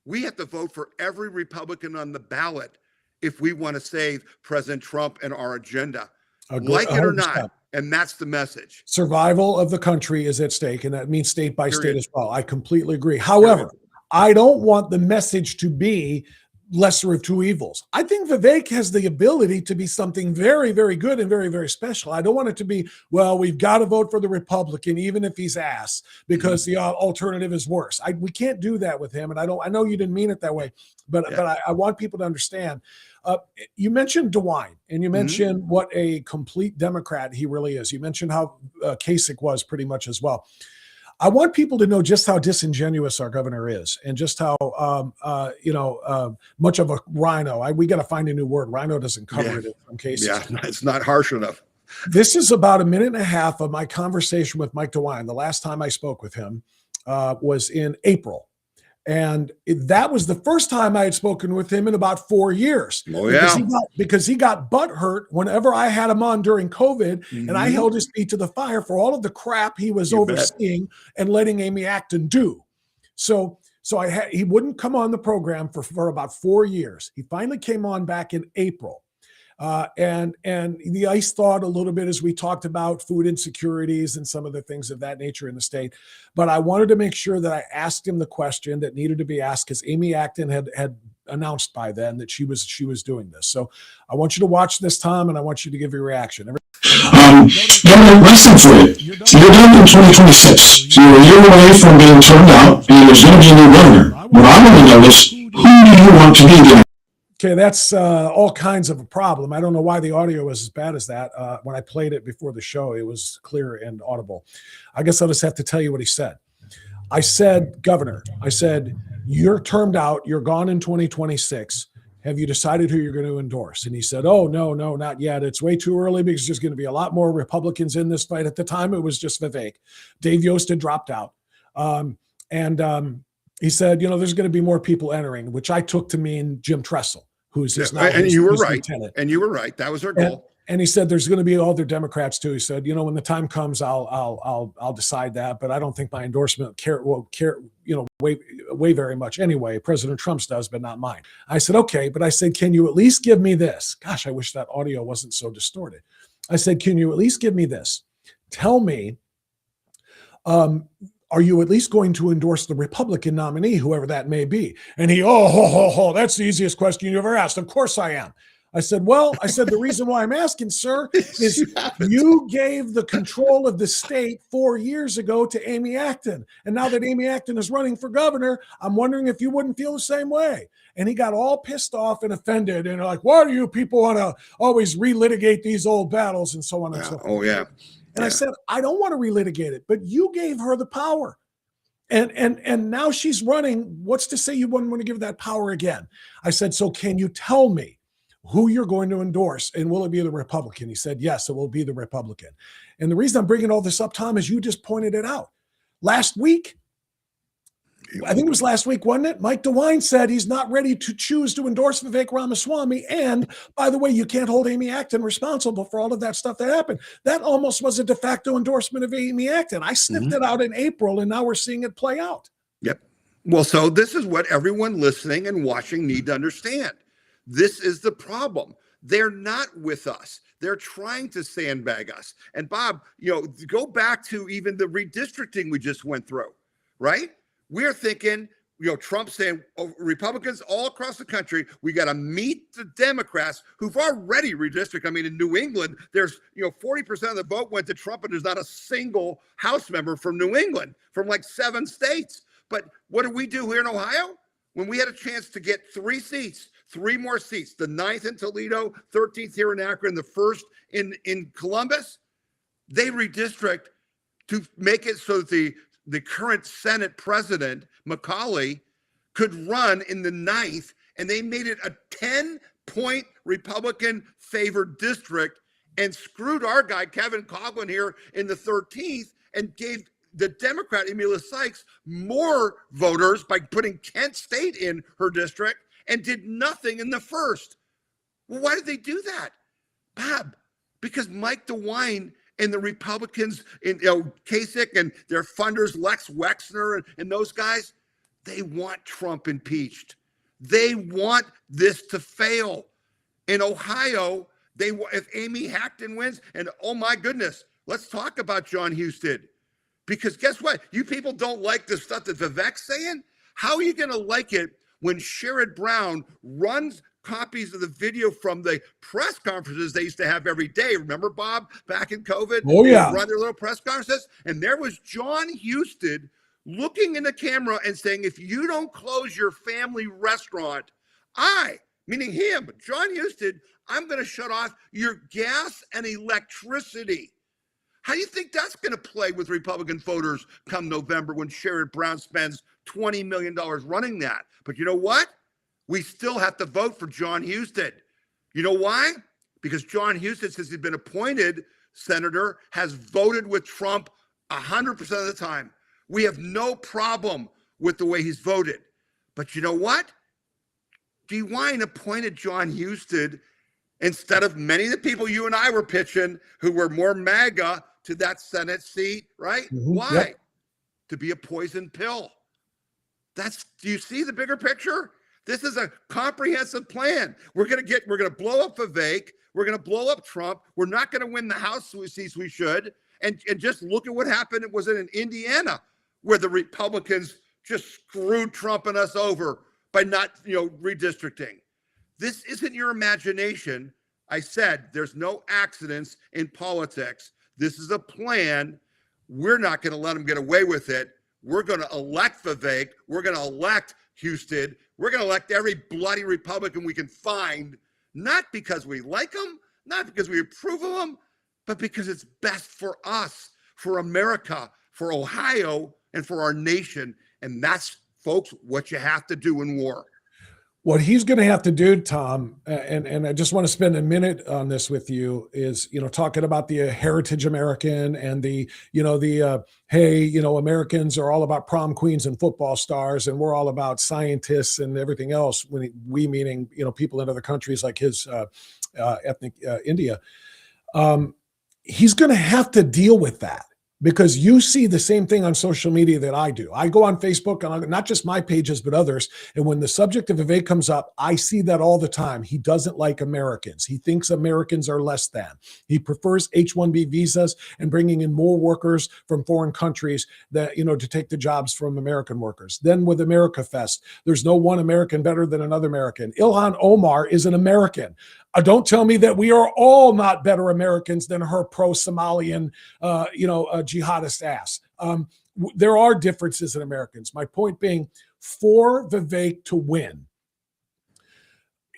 we have to vote for every Republican on the ballot if we want to save President Trump and our agenda. Like it or not. And that's the message. Survival of the country is at stake, and that means state by state as well. I completely agree. However, I don't want the message to be lesser of two evils. I think Vivek has the ability to be something very, very good and very, very special. I don't want it to be, well, we've got to vote for the Republican, even if he's ass, because the alternative is worse. We can't do that with him. And I know you didn't mean it that way, but I want people to understand. You mentioned DeWine, and you mentioned what a complete Democrat he really is. You mentioned how Kasich was pretty much as well. I want people to know just how disingenuous our governor is, and just how much of a rhino. We got to find a new word. Rhino doesn't cover it in some cases. Yeah, it's not harsh enough. This is about a minute and a half of my conversation with Mike DeWine. The last time I spoke with him was in April. And that was the first time I had spoken with him in about 4 years. Oh, yeah. Because he got butthurt whenever I had him on during COVID, and I held his feet to the fire for all of the crap he was overseeing and letting Amy Acton do. So he wouldn't come on the program for about 4 years. He finally came on back in April. And the ice thawed a little bit as we talked about food insecurities and some of the things of that nature in the state. But I wanted to make sure that I asked him the question that needed to be asked, because Amy Acton had announced by then that she was doing this. So I want you to watch this, Tom, and I want you to give your reaction. Listen for it. You're done in 2026. So you're a year away from being turned out, and there's going to be a new governor. What I want to know is, who do you want to be there? Okay, that's all kinds of a problem. I don't know why the audio was as bad as that. When I played it before the show, it was clear and audible. I guess I'll just have to tell you what he said. I said, Governor, you're termed out. You're gone in 2026. Have you decided who you're going to endorse? And he said, oh, no, not yet. It's way too early because there's going to be a lot more Republicans in this fight. At the time, it was just Vivek. Dave Yost had dropped out. He said, there's going to be more people entering, which I took to mean Jim Tressel, who's his and you were right. lieutenant. And you were right. That was our goal. And he said, there's going to be other Democrats too. He said, when the time comes, I'll decide that, but I don't think my endorsement will weigh very much anyway. President Trump's does, but not mine. I said, okay, but I said, can you at least give me this? Gosh, I wish that audio wasn't so distorted. I said, can you at least give me this? Tell me, are you at least going to endorse the Republican nominee, whoever that may be? And he, that's the easiest question you ever asked. Of course I am. I said, the reason why I'm asking, sir, is you gave the control of the state 4 years ago to Amy Acton. And now that Amy Acton is running for governor, I'm wondering if you wouldn't feel the same way. And he got all pissed off and offended and like, why do you people want to always relitigate these old battles and so on and so forth? Oh, yeah. And I said, I don't want to relitigate it, but you gave her the power. And now she's running. What's to say you wouldn't want to give that power again? I said, so can you tell me who you're going to endorse, and will it be the Republican? He said, yes, it will be the Republican. And the reason I'm bringing all this up, Tom, is you just pointed it out. Last week, I think it was last week, wasn't it? Mike DeWine said he's not ready to choose to endorse Vivek Ramaswamy. And by the way, you can't hold Amy Acton responsible for all of that stuff that happened. That almost was a de facto endorsement of Amy Acton. I sniffed it out in April, and now we're seeing it play out. Yep. Well, so this is what everyone listening and watching need to understand. This is the problem. They're not with us. They're trying to sandbag us. And Bob, go back to even the redistricting we just went through, right? We're thinking, Trump saying, Republicans all across the country, we got to meet the Democrats who've already redistricted. I mean, in New England, there's, 40% of the vote went to Trump, and there's not a single House member from New England, from like 7 states. But what do we do here in Ohio? When we had a chance to get 3 seats, 3 more seats, the 9th in Toledo, 13th here in Akron, the 1st in Columbus, they redistrict to make it so that the current Senate president, McCauley, could run in the 9th, and they made it a 10-point Republican favored district and screwed our guy, Kevin Coughlin, here in the 13th and gave the Democrat, Emilia Sykes, more voters by putting Kent State in her district and did nothing in the 1st. Well, why did they do that, Bob? Because Mike DeWine and the Republicans, Kasich and their funders, Lex Wexner and those guys, they want Trump impeached. They want this to fail. In Ohio, if Amy Acton wins, and oh my goodness, let's talk about John Husted. Because guess what? You people don't like the stuff that Vivek's saying. How are you going to like it when Sherrod Brown runs copies of the video from the press conferences they used to have every day. Remember, Bob, back in COVID? Oh, yeah. They run their little press conferences. And there was John Husted looking in the camera and saying, if you don't close your family restaurant, meaning him, John Husted, I'm going to shut off your gas and electricity. How do you think that's going to play with Republican voters come November when Sherrod Brown spends $20 million running that? But you know what? We still have to vote for John Husted. You know why? Because John Husted, since he's been appointed senator, has voted with Trump 100% of the time. We have no problem with the way he's voted. But you know what? DeWine appointed John Husted instead of many of the people you and I were pitching who were more MAGA to that Senate seat, right? Mm-hmm. Why? Yep. To be a poison pill. Do you see the bigger picture? This is a comprehensive plan. We're going to blow up Vivek. We're going to blow up Trump. We're not going to win the House seats we should. And just look at what happened. It was in Indiana where the Republicans just screwed Trump and us over by not, redistricting. This isn't your imagination. I said there's no accidents in politics. This is a plan. We're not going to let them get away with it. We're going to elect Vivek. We're going to elect Husted. We're going to elect every bloody Republican we can find, not because we like them, not because we approve of them, but because it's best for us, for America, for Ohio, and for our nation. And that's, folks, what you have to do in war. What he's going to have to do, Tom, and I just want to spend a minute on this with you, is, talking about the heritage American and the hey, Americans are all about prom queens and football stars, and we're all about scientists and everything else. When we meaning, people in other countries like his ethnic India. He's going to have to deal with that. Because you see the same thing on social media that I do. I go on Facebook, and not just my pages, but others. And when the subject of Vivek comes up, I see that all the time. He doesn't like Americans. He thinks Americans are less than. He prefers H-1B visas and bringing in more workers from foreign countries that, to take the jobs from American workers. Then with America Fest, there's no one American better than another American. Ilhan Omar is an American. Don't tell me that we are all not better Americans than her pro-Somalian, jihadist ass. There are differences in Americans. My point being, for Vivek to win,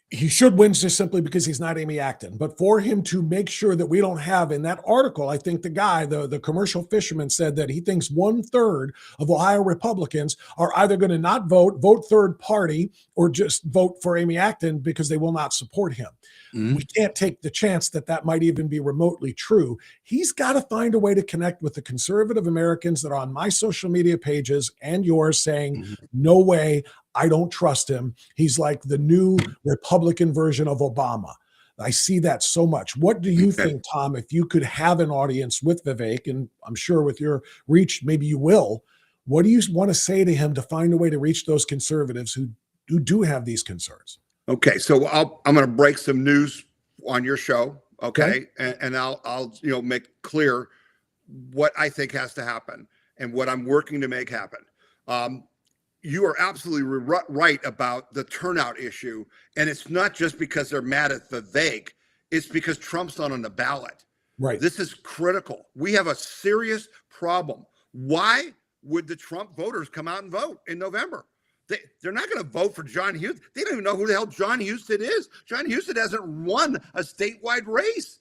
he should win just simply because he's not Amy Acton. But for him to make sure that we don't have, in that article, I think the guy, the commercial fisherman, said that he thinks 1/3 of Ohio Republicans are either going to not vote third party, or just vote for Amy Acton because they will not support him. Mm-hmm. We can't take the chance that might even be remotely true. He's got to find a way to connect with the conservative Americans that are on my social media pages and yours saying, no way, I don't trust him. He's like the new Republican version of Obama. I see that so much. What do you think, Tom, if you could have an audience with Vivek, and I'm sure with your reach, maybe you will, what do you want to say to him to find a way to reach those conservatives who do have these concerns? Okay, so I'm going to break some news on your show, okay? And I'll make clear what I think has to happen and what I'm working to make happen. You are absolutely right about the turnout issue, and it's not just because they're mad at Vivek, it's because Trump's not on the ballot. Right. This is critical. We have a serious problem. Why would the Trump voters come out and vote in November? They're not going to vote for John Husted. They don't even know who the hell John Husted is. John Husted hasn't won a statewide race.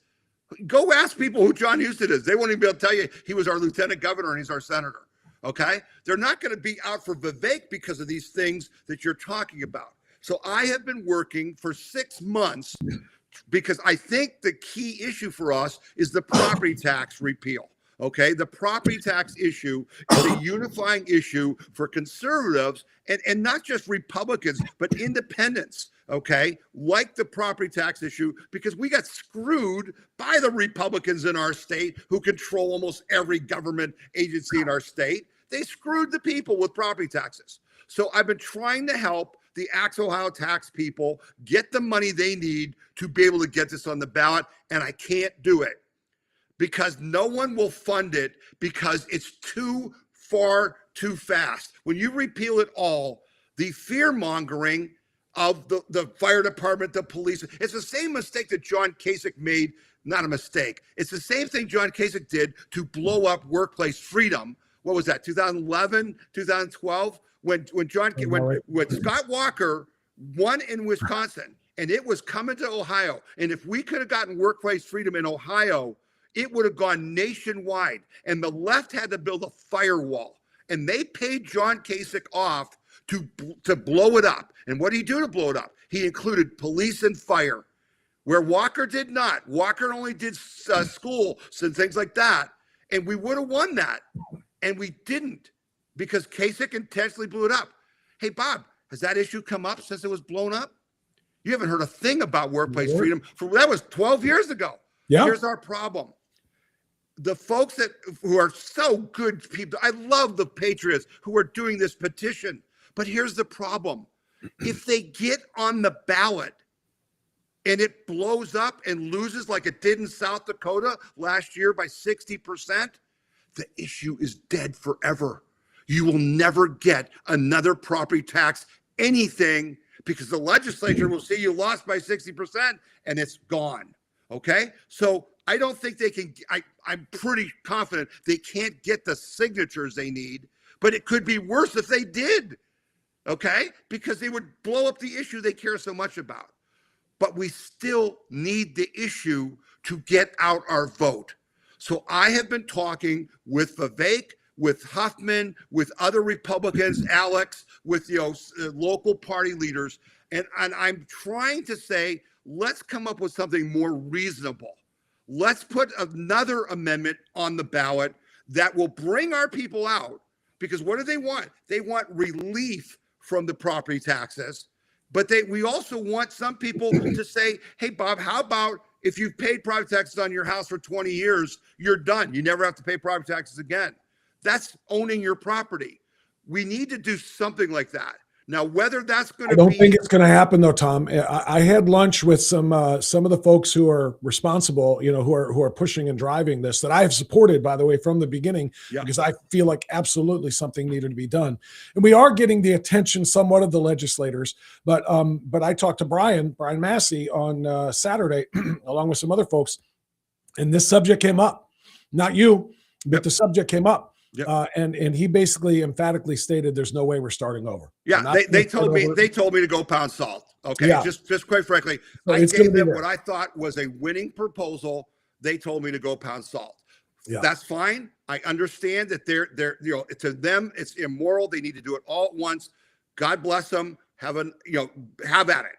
Go ask people who John Husted is. They won't even be able to tell you he was our lieutenant governor and he's our senator. Okay? They're not going to be out for Vivek because of these things that you're talking about. So I have been working for 6 months because I think the key issue for us is the property tax repeal. Okay, the property tax issue is a unifying issue for conservatives and not just Republicans, but independents, okay, like the property tax issue, because we got screwed by the Republicans in our state who control almost every government agency in our state. They screwed the people with property taxes. So I've been trying to help the Axe Ohio tax people get the money they need to be able to get this on the ballot, and I can't do it because no one will fund it because it's too far too fast. When you repeal it all, the fear mongering of the fire department, the police. It's the same mistake that John Kasich made. Not a mistake. It's the same thing John Kasich did to blow up workplace freedom. What was that? 2011, 2012, when Scott Walker won in Wisconsin, and it was coming to Ohio. And if we could have gotten workplace freedom in Ohio, it would have gone nationwide. And the left had to build a firewall. And they paid John Kasich off to blow it up. And what did he do to blow it up? He included police and fire, where Walker did not. Walker only did school and things like that. And we would have won that. And we didn't, because Kasich intentionally blew it up. Hey, Bob, has that issue come up since it was blown up? You haven't heard a thing about workplace freedom. That was 12 years ago. Yeah. Here's our problem. The folks who are so good people, I love the patriots who are doing this petition. But here's the problem. If they get on the ballot and it blows up and loses like it did in South Dakota last year by 60%, the issue is dead forever. You will never get another property tax anything, because the legislature will see you lost by 60% and it's gone. Okay? So I don't think they can, I'm pretty confident they can't get the signatures they need, but it could be worse if they did. Okay? Because they would blow up the issue they care so much about. But we still need the issue to get out our vote. So I have been talking with Vivek, with Huffman, with other Republicans, Alex, with local party leaders, and I'm trying to say, let's come up with something more reasonable. Let's put another amendment on the ballot that will bring our people out, because what do they want? They want relief from the property taxes, but we also want some people to say, hey, Bob, how about if you've paid property taxes on your house for 20 years, you're done. You never have to pay property taxes again. That's owning your property. We need to do something like that. Now, whether that's going to be— I don't think it's going to happen, though, Tom. I had lunch with some of the folks who are responsible, who are pushing and driving this, that I have supported, by the way, from the beginning, because I feel like absolutely something needed to be done. And we are getting the attention somewhat of the legislators. But I talked to Brian Massey on Saturday, along with some other folks, and this subject came up. Not you, but the subject came up. Yep. And he basically emphatically stated there's no way we're starting over. Yeah, they told me to go pound salt. Okay, yeah. Just quite frankly, so I gave them what I thought was a winning proposal. They told me to go pound salt. Yeah. That's fine. I understand that they're to them it's immoral. They need to do it all at once. God bless them. Have at it.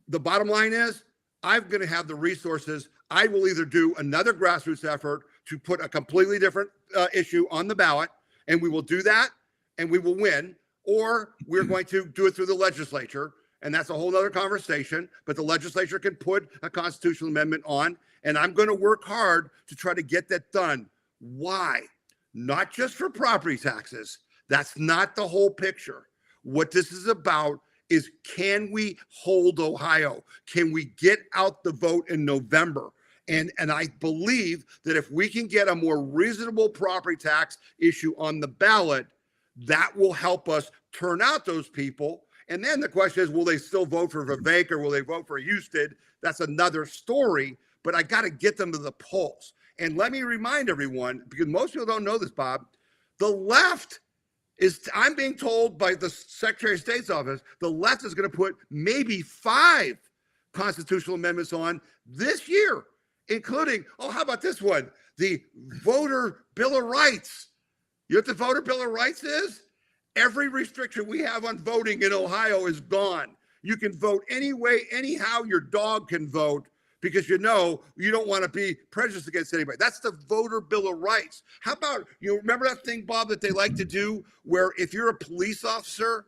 The bottom line is, I'm going to have the resources. I will either do another grassroots effort to put a completely different issue on the ballot, and we will do that, and we will win, or we're going to do it through the legislature, and that's a whole other conversation, but the legislature can put a constitutional amendment on, and I'm going to work hard to try to get that done. Why? Not just for property taxes. That's not the whole picture. What this is about is, can we hold Ohio? Can we get out the vote in November? And I believe that if we can get a more reasonable property tax issue on the ballot, that will help us turn out those people. And then the question is, will they still vote for Vivek, or will they vote for Houston? That's another story, but I got to get them to the polls. And let me remind everyone, because most people don't know this, Bob, the left is, I'm being told by the Secretary of State's office, the left is going to put maybe 5 constitutional amendments on this year, including, how about this one? The Voter Bill of Rights. You know what the Voter Bill of Rights is? Every restriction we have on voting in Ohio is gone. You can vote any way, anyhow your dog can vote, because you don't want to be prejudiced against anybody. That's the Voter Bill of Rights. How about, remember that thing, Bob, that they like to do, where if you're a police officer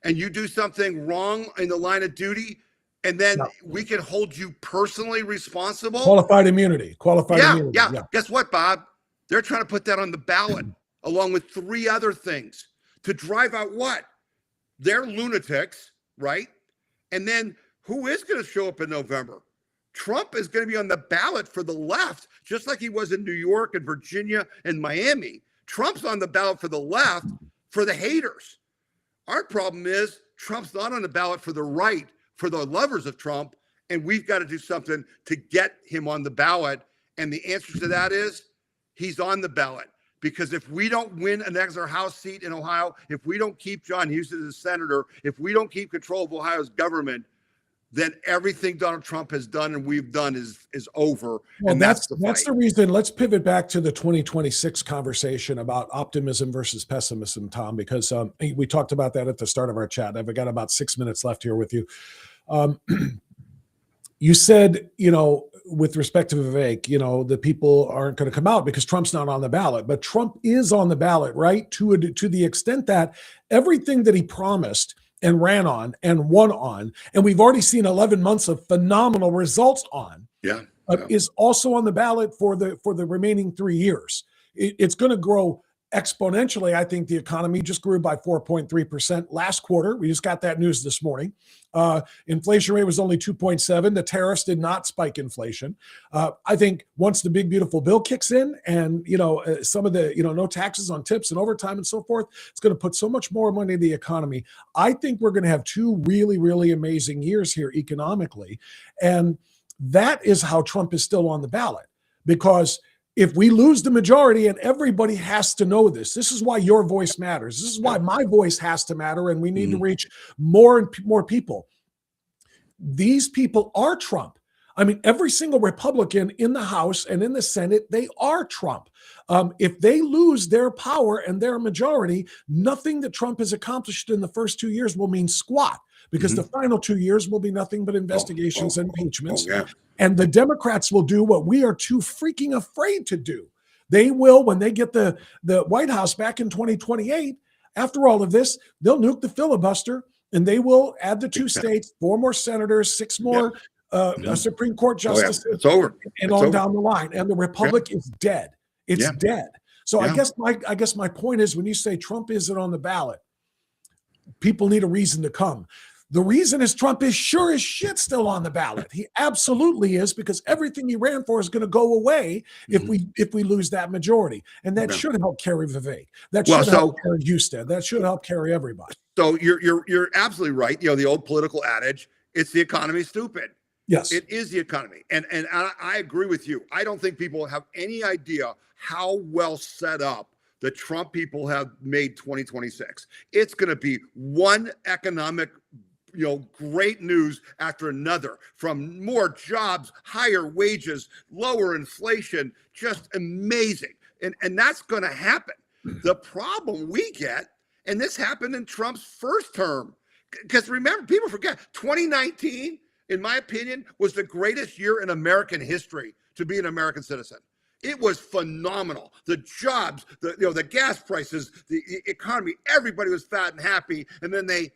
and you do something wrong in the line of duty, and then we can hold you personally responsible? Qualified immunity. Immunity. Yeah. Guess what, Bob? They're trying to put that on the ballot, along with 3 other things, to drive out what? They're lunatics, right? And then who is going to show up in November? Trump is going to be on the ballot for the left, just like he was in New York and Virginia and Miami. Trump's on the ballot for the left, for the haters. Our problem is Trump's not on the ballot for the right, for the lovers of Trump, and we've got to do something to get him on the ballot. And the answer to that is he's on the ballot. Because if we don't win an extra House seat in Ohio, if we don't keep John Huston as senator, if we don't keep control of Ohio's government, then everything Donald Trump has done and we've done is over. Well, and that's the the reason. Let's pivot back to the 2026 conversation about optimism versus pessimism, Tom, because we talked about that at the start of our chat. I've got about 6 minutes left here with you. You said, with respect to Vivek, the people aren't going to come out because Trump's not on the ballot, but Trump is on the ballot, right? To the extent that everything that he promised and ran on and won on, and we've already seen 11 months of phenomenal results on, is also on the ballot for the remaining 3 years. It's going to grow exponentially. I think the economy just grew by 4.3% last quarter. We just got that news this morning. Inflation rate was only 2.7. The tariffs did not spike inflation. I think once the big beautiful bill kicks in, and some of the no taxes on tips and overtime and so forth, it's going to put so much more money in the economy. I think we're going to have 2 really, really amazing years here economically, and that is how Trump is still on the ballot. Because if we lose the majority, and everybody has to know this is why your voice matters. This is why my voice has to matter, and we need to reach more and more people. These people are Trump. I mean, every single Republican in the House and in the Senate, they are Trump. If they lose their power and their majority, nothing that Trump has accomplished in the first 2 years will mean squat, because the final 2 years will be nothing but investigations and impeachments. And the Democrats will do what we are too freaking afraid to do. They will, when they get the White House back in 2028, after all of this, they'll nuke the filibuster, and they will add the 2 states, 4 more senators, 6 more Supreme Court justices. It's over. And on down the line. And the Republic is dead. It's dead. So I guess my point is, when you say Trump isn't on the ballot, people need a reason to come. The reason is Trump is sure as shit still on the ballot. He absolutely is, because everything he ran for is going to go away if we lose that majority. And that should help carry Vivek. That should help carry Houston. That should help carry everybody. So you're absolutely right. The old political adage, it's the economy, stupid. Yes. It is the economy. And I agree with you. I don't think people have any idea how well set up the Trump people have made 2026. It's going to be one economic great news after another, from more jobs, higher wages, lower inflation, just amazing. And that's going to happen. The problem we get, and this happened in Trump's first term, because remember, people forget, 2019, in my opinion, was the greatest year in American history to be an American citizen. It was phenomenal. The jobs, the gas prices, the economy, everybody was fat and happy. And then they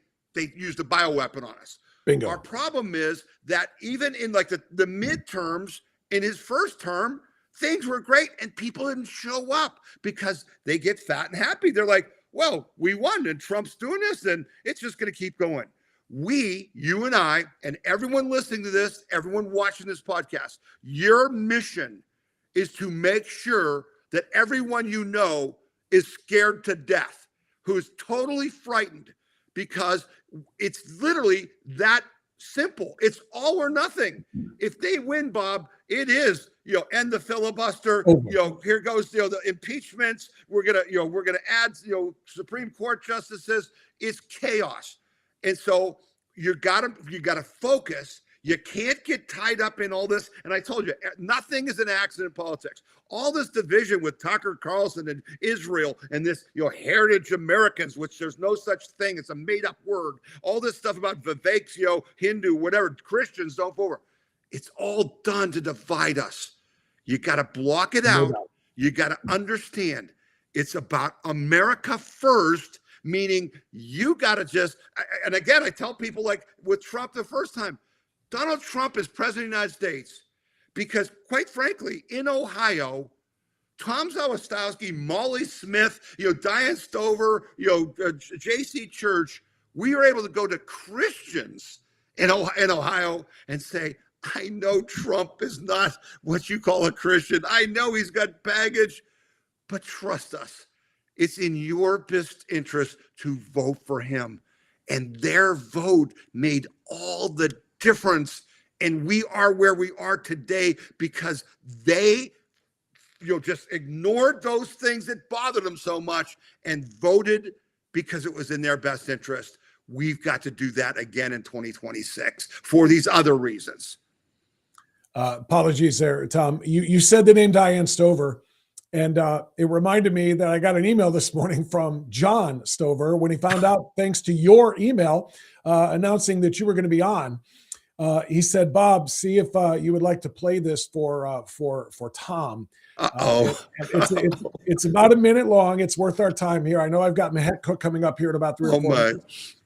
used a bioweapon on us. Bingo. Our problem is that even in like the midterms, in his first term, things were great and people didn't show up because they get fat and happy. They're like, well, we won and Trump's doing this and it's just going to keep going. You and I, and everyone listening to this, everyone watching this podcast, your mission is to make sure that everyone is scared to death, who is totally frightened, because it's literally that simple. It's all or nothing. If they win, Bob, it is, end the filibuster. Here goes, the impeachments. We're gonna add, Supreme Court justices. It's chaos. And so you gotta focus. You can't get tied up in all this. And I told you, nothing is an accident in politics. All this division with Tucker Carlson and Israel and this, heritage Americans, which there's no such thing. It's a made up word. All this stuff about Vivek's, Hindu, whatever, Christians don't forward. It's all done to divide us. You got to block it out. You got to understand it's about America first, meaning you got to and again, I tell people, like with Trump the first time, Donald Trump is president of the United States because, quite frankly, in Ohio, Tom Zawistowski, Molly Smith, Diane Stover, J.C. Church, we were able to go to Christians in Ohio and say, I know Trump is not what you call a Christian. I know he's got baggage, but trust us. It's in your best interest to vote for him. and their vote made all the difference. And we are where we are today because they just ignored those things that bothered them so much and voted because it was in their best interest. We've got to do that again in 2026 for these other reasons. Apologies there, Tom. You said the name Diane Stover, and it reminded me that I got an email this morning from John Stover when he found out, thanks to your email announcing that you were going to be on. He said, "Bob, see if you would like to play this for Tom." It's about a minute long. It's worth our time here. I know I've got Mahet Cook coming up here in about 3 or 4 minutes.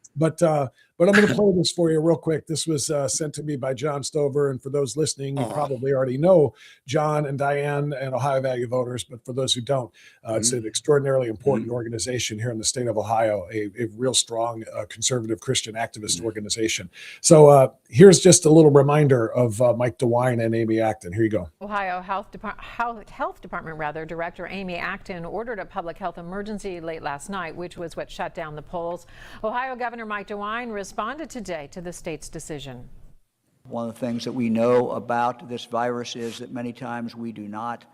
But I'm going to play this for you real quick. This was sent to me by John Stover. And for those listening, you probably already know John and Diane and Ohio Value Voters. But for those who don't, it's an extraordinarily important organization here in the state of Ohio, a real strong conservative Christian activist organization. So here's just a little reminder of Mike DeWine and Amy Acton. Here you go. Ohio Health Department Director Amy Acton ordered a public health emergency late last night, which was what shut down the polls. Ohio Governor Mike DeWine responded today to the state's decision. One of the things that we know about this virus is that many times we do not,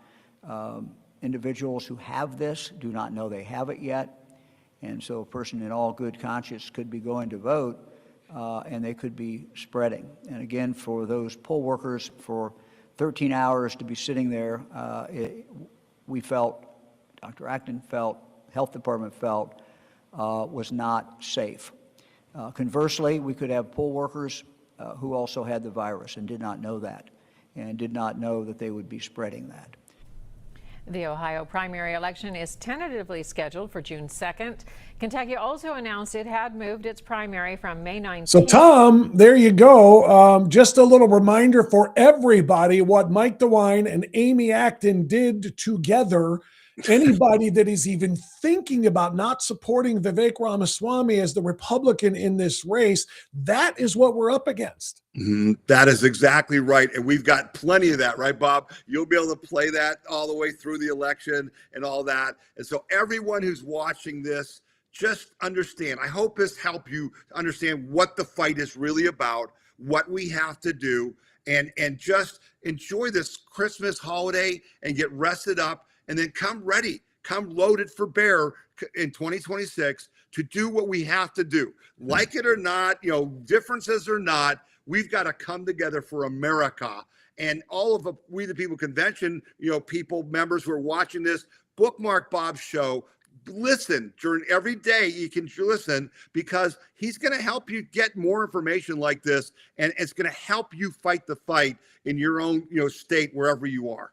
individuals who have this do not know they have it yet. And so a person in all good conscience could be going to vote and they could be spreading. And again, for those poll workers, for 13 hours to be sitting there, we felt, Dr. Acton felt, Health Department felt, was not safe. Conversely, we could have poll workers who also had the virus and did not know that, and did not know that they would be spreading that. The Ohio primary election is tentatively scheduled for June 2nd. Kentucky also announced it had moved its primary from May 19th. So, Tom, there you go. Just a little reminder for everybody what Mike DeWine and Amy Acton did together. Anybody that is even thinking about not supporting Vivek Ramaswamy as the Republican in this race, that is what we're up against. That is exactly right. And we've got plenty of that, right, Bob? You'll be able to play that all the way through the election and all that. And so everyone who's watching this, just understand, I hope this helped you understand what the fight is really about, what we have to do, and just enjoy this Christmas holiday and get rested up. And then come ready, come loaded for bear in 2026 to do what we have to do. Like it or not, differences or not, we've got to come together for America. And all of the We the People convention, people, members who are watching this, bookmark Bob's show. Listen during every day. You can listen because he's going to help you get more information like this. And it's going to help you fight the fight in your own state, wherever you are.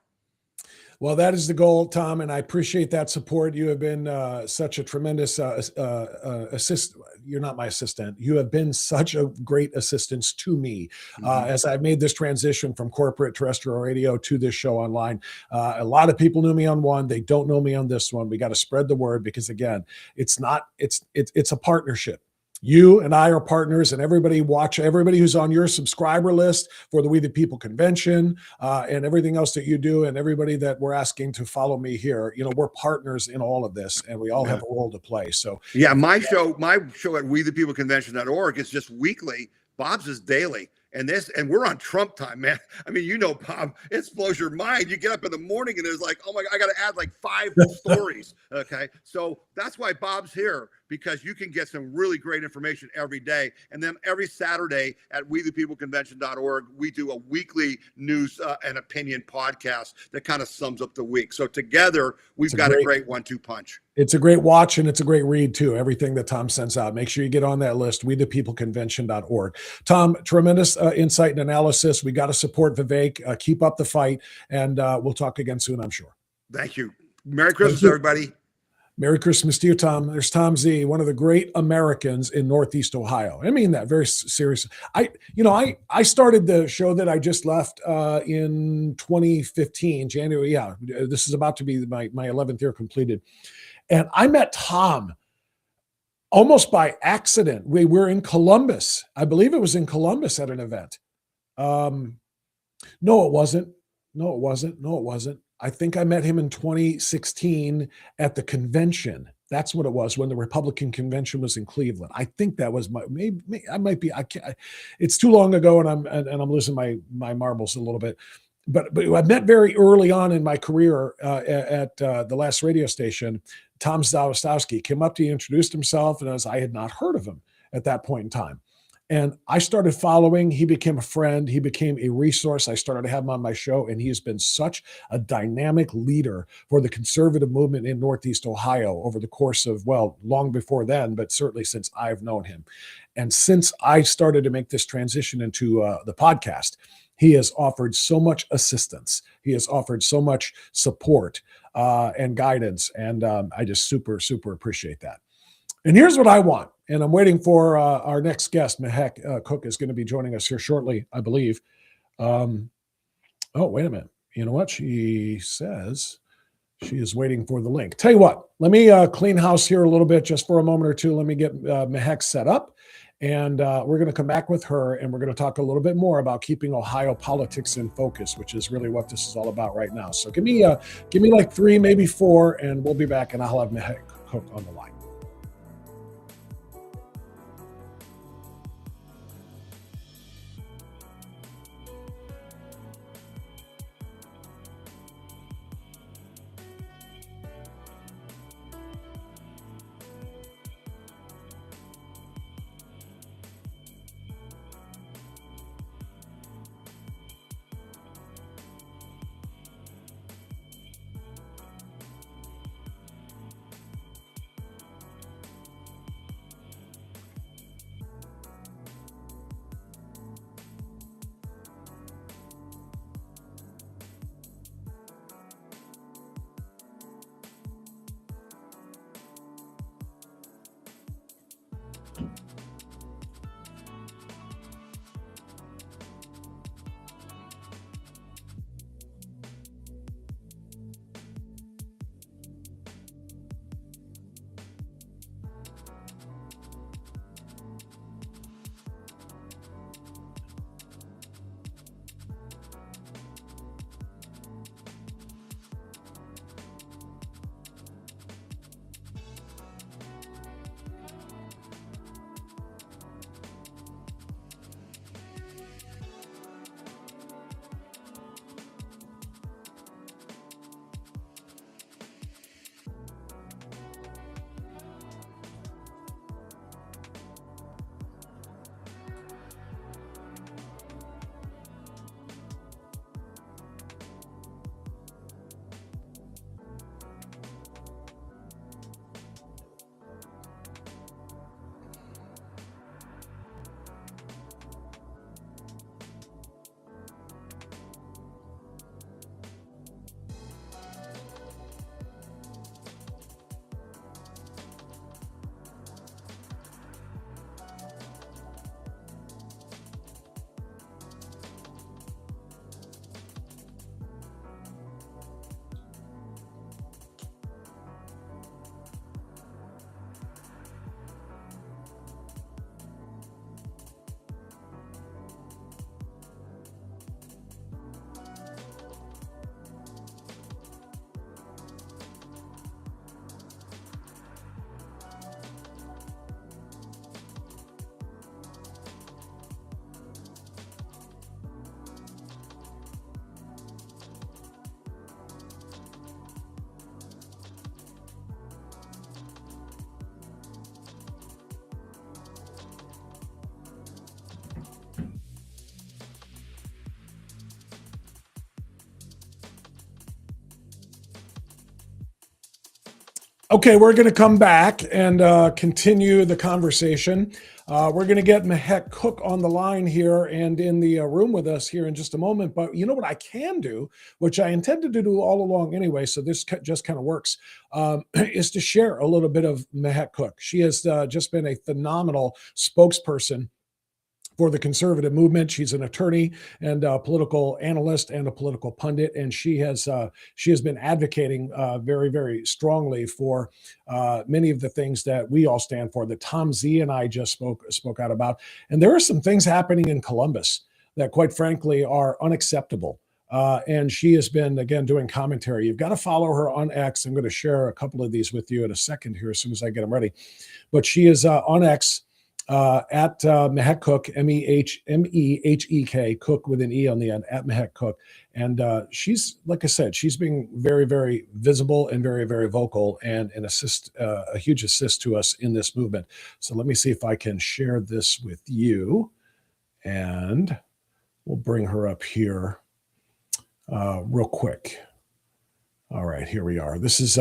Well, that is the goal, Tom, and I appreciate that support. You have been such a tremendous assist. You're not my assistant. You have been such a great assistance to me as I've made this transition from corporate terrestrial radio to this show online. A lot of people knew me on one. They don't know me on this one. We got to spread the word because, again, it's a partnership. You and I are partners, and everybody who's on your subscriber list for the We the People convention and everything else that you do, and everybody that we're asking to follow me here, we're partners in all of this, and we all have a role to play. So yeah, my show at WeThePeopleConvention.org is just weekly. Bob's is daily. And we're on Trump time, man. I mean, Bob, it blows your mind. You get up in the morning and there's like, oh my God, I got to add like 5 stories. Okay. So that's why Bob's here, because you can get some really great information every day. And then every Saturday at WeThePeopleConvention.org, we do a weekly news and opinion podcast that kind of sums up the week. So together, we've got a great 1-2 punch. It's a great watch and it's a great read too. Everything that Tom sends out. Make sure you get on that list, WeThePeopleConvention.org. Tom, tremendous insight and analysis. We got to support Vivek. Keep up the fight, and we'll talk again soon, I'm sure. Thank you. Merry Christmas, everybody. Merry Christmas to you, Tom. There's Tom Z, one of the great Americans in Northeast Ohio. I mean that very seriously. I started the show that I just left in 2015, January. Yeah, this is about to be my 11th year completed. And I met Tom almost by accident. We were in Columbus. I believe it was in Columbus at an event. No, it wasn't. I think I met him in 2016 at the convention. That's what it was when the Republican convention was in Cleveland. I think that was maybe I might be. I can't. It's too long ago, and I'm losing my marbles a little bit. But I met very early on in my career at the last radio station. Tom Zawistowski came up to me, introduced himself, and I had not heard of him at that point in time. And I started following. He became a friend. He became a resource. I started to have him on my show, and he has been such a dynamic leader for the conservative movement in Northeast Ohio over the course of, well, long before then, but certainly since I've known him. And since I started to make this transition into the podcast, he has offered so much assistance. He has offered so much support and guidance. And I just super, super appreciate that. And here's what I want. And I'm waiting for our next guest. Mehek Cook is going to be joining us here shortly, I believe. Oh, wait a minute. You know what? She says she is waiting for the link. Tell you what, let me clean house here a little bit just for a moment or two. Let me get Mehek set up. And we're going to come back with her, and we're going to talk a little bit more about keeping Ohio politics in focus, which is really what this is all about right now. So give me like 3, maybe 4, and we'll be back, and I'll have Mehek Cook on the line. Okay, we're going to come back and continue the conversation. We're going to get Mehek Cook on the line here and in the room with us here in just a moment. But you know what I can do, which I intended to do all along anyway, so this just kind of works, is to share a little bit of Mehek Cook. She has just been a phenomenal spokesperson for the conservative movement. She's an attorney and a political analyst and a political pundit, and she has been advocating very, very strongly for many of the things that we all stand for, that Tom Z and I just spoke out about. And there are some things happening in Columbus that, quite frankly, are unacceptable. And she has been, again, doing commentary. You've got to follow her on X. I'm going to share a couple of these with you in a second here as soon as I get them ready. But she is on X at Mehek Cook, Mehek, Cook with an E on the end, at Mehek Cook. And she's, like I said, she's being very, very visible and very, very vocal and an a huge assist to us in this movement. So let me see if I can share this with you. And we'll bring her up here real quick. All right, here we are. This is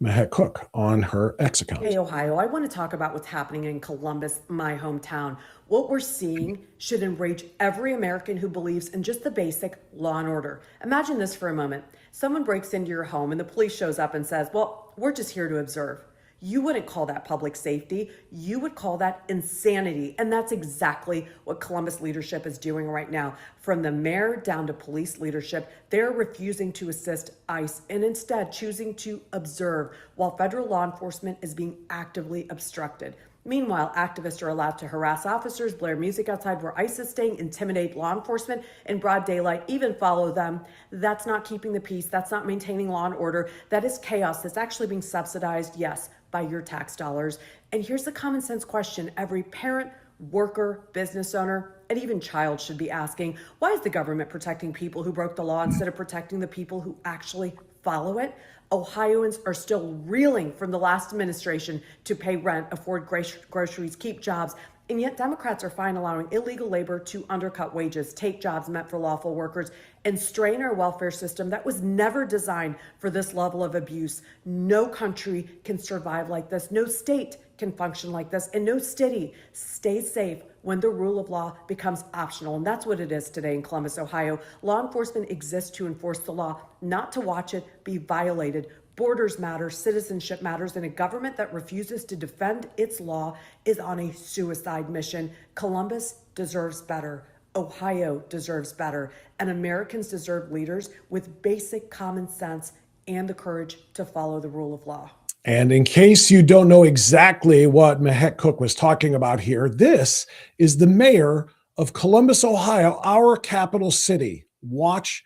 Mehek Cook on her X account. Hey, Ohio, I want to talk about what's happening in Columbus, my hometown. What we're seeing should enrage every American who believes in just the basic law and order. Imagine this for a moment. Someone breaks into your home and the police shows up and says, well, we're just here to observe. You wouldn't call that public safety. You would call that insanity. And that's exactly what Columbus leadership is doing right now. From the mayor down to police leadership, they're refusing to assist ICE and instead choosing to observe while federal law enforcement is being actively obstructed. Meanwhile, activists are allowed to harass officers, blare music outside where ICE is staying, intimidate law enforcement in broad daylight, even follow them. That's not keeping the peace. That's not maintaining law and order. That is chaos that's actually being subsidized, yes, by your tax dollars. And here's the common sense question every parent, worker, business owner, and even child should be asking, why is the government protecting people who broke the law instead of protecting the people who actually follow it? Ohioans are still reeling from the last administration to pay rent, afford groceries, keep jobs, and yet Democrats are fine allowing illegal labor to undercut wages, take jobs meant for lawful workers, and strain our welfare system that was never designed for this level of abuse. No country can survive like this. No state can function like this, and no city stays safe when the rule of law becomes optional. And that's what it is today in Columbus, Ohio. Law enforcement exists to enforce the law, not to watch it be violated. Borders matter, citizenship matters, and a government that refuses to defend its law is on a suicide mission. Columbus deserves better. Ohio deserves better. And Americans deserve leaders with basic common sense and the courage to follow the rule of law. And in case you don't know exactly what Mehek Cook was talking about here, this is the mayor of Columbus, Ohio, our capital city. Watch.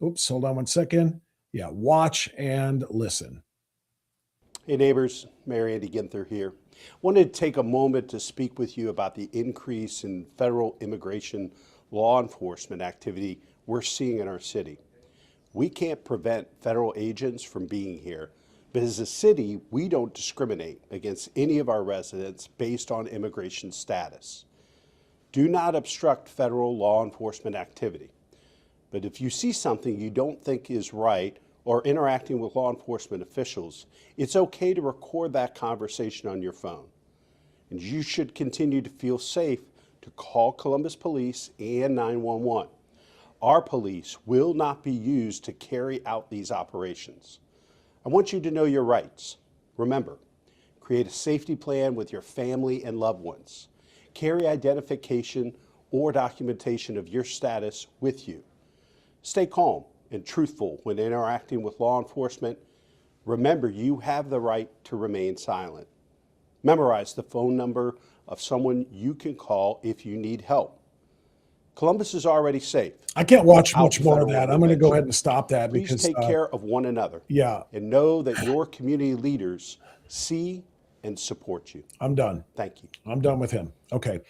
Oops, hold on one second. Yeah, watch and listen. Hey neighbors, Mayor Andy Ginther here. Wanted to take a moment to speak with you about the increase in federal immigration law enforcement activity we're seeing in our city. We can't prevent federal agents from being here, but as a city, we don't discriminate against any of our residents based on immigration status. Do not obstruct federal law enforcement activity. But if you see something you don't think is right or interacting with law enforcement officials, it's okay to record that conversation on your phone. And you should continue to feel safe to call Columbus Police and 911. Our police will not be used to carry out these operations. I want you to know your rights. Remember, create a safety plan with your family and loved ones. Carry identification or documentation of your status with you. Stay calm and truthful when interacting with law enforcement. Remember, you have the right to remain silent. Memorize the phone number of someone you can call if you need help. Columbus is already safe. I can't watch much more of that. I'm going to go ahead and stop that. Please because take care of one another. Yeah. And know that your community leaders see and support you. I'm done. Thank you. I'm done with him. Okay.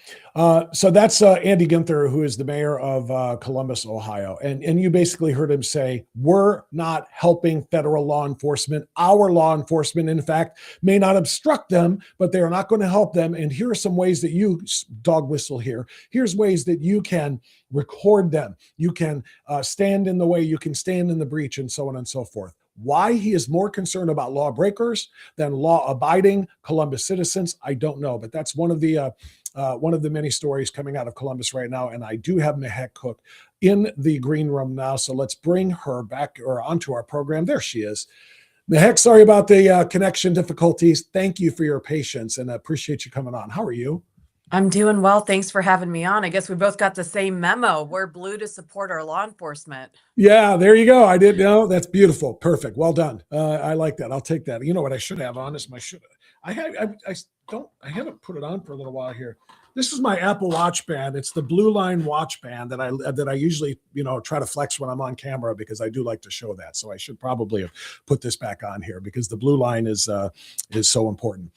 So that's Andy Ginther, who is the mayor of Columbus, Ohio. And you basically heard him say, we're not helping federal law enforcement. Our law enforcement, in fact, may not obstruct them, but they are not going to help them. And here are some ways that you, dog whistle here, here's ways that you can record them. You can stand in the way, you can stand in the breach, and so on and so forth. Why he is more concerned about lawbreakers than law-abiding Columbus citizens, I don't know. But that's one of the many stories coming out of Columbus right now. And I do have Mehek Cook in the green room now. So let's bring her back or onto our program. There she is. Mehek, sorry about the connection difficulties. Thank you for your patience and I appreciate you coming on. How are you? I'm doing well. Thanks for having me on. I guess we both got the same memo. We're blue to support our law enforcement. Yeah, there you go. I did know. That's beautiful. Perfect. Well done. I like that. I'll take that. You know what I should have on is my should. I haven't put it on for a little while here. This is my Apple Watch band. It's the Blue Line watch band that I usually, try to flex when I'm on camera because I do like to show that. So I should probably have put this back on here because the Blue Line is so important.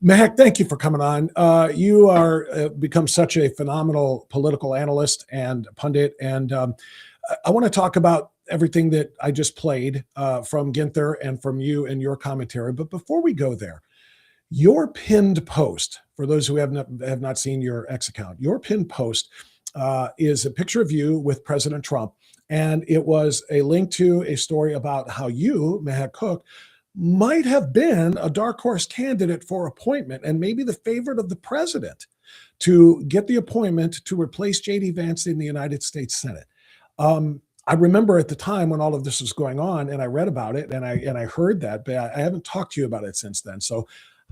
Mehek, thank you for coming on. You are become such a phenomenal political analyst and pundit, and I want to talk about everything that I just played from Ginther and from you and your commentary. But before we go there, your pinned post, for those who have not seen your X account, your pinned post is a picture of you with President Trump, and it was a link to a story about how you, Mehek Cook, might have been a dark horse candidate for appointment and maybe the favorite of the president to get the appointment to replace J.D. Vance in the United States Senate. I remember at the time when all of this was going on, and I read about it, and I heard that, but I haven't talked to you about it since then. So,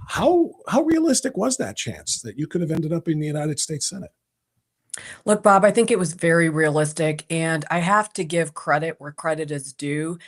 how realistic was that chance that you could have ended up in the United States Senate? Look, Bob, I think it was very realistic, and I have to give credit where credit is due.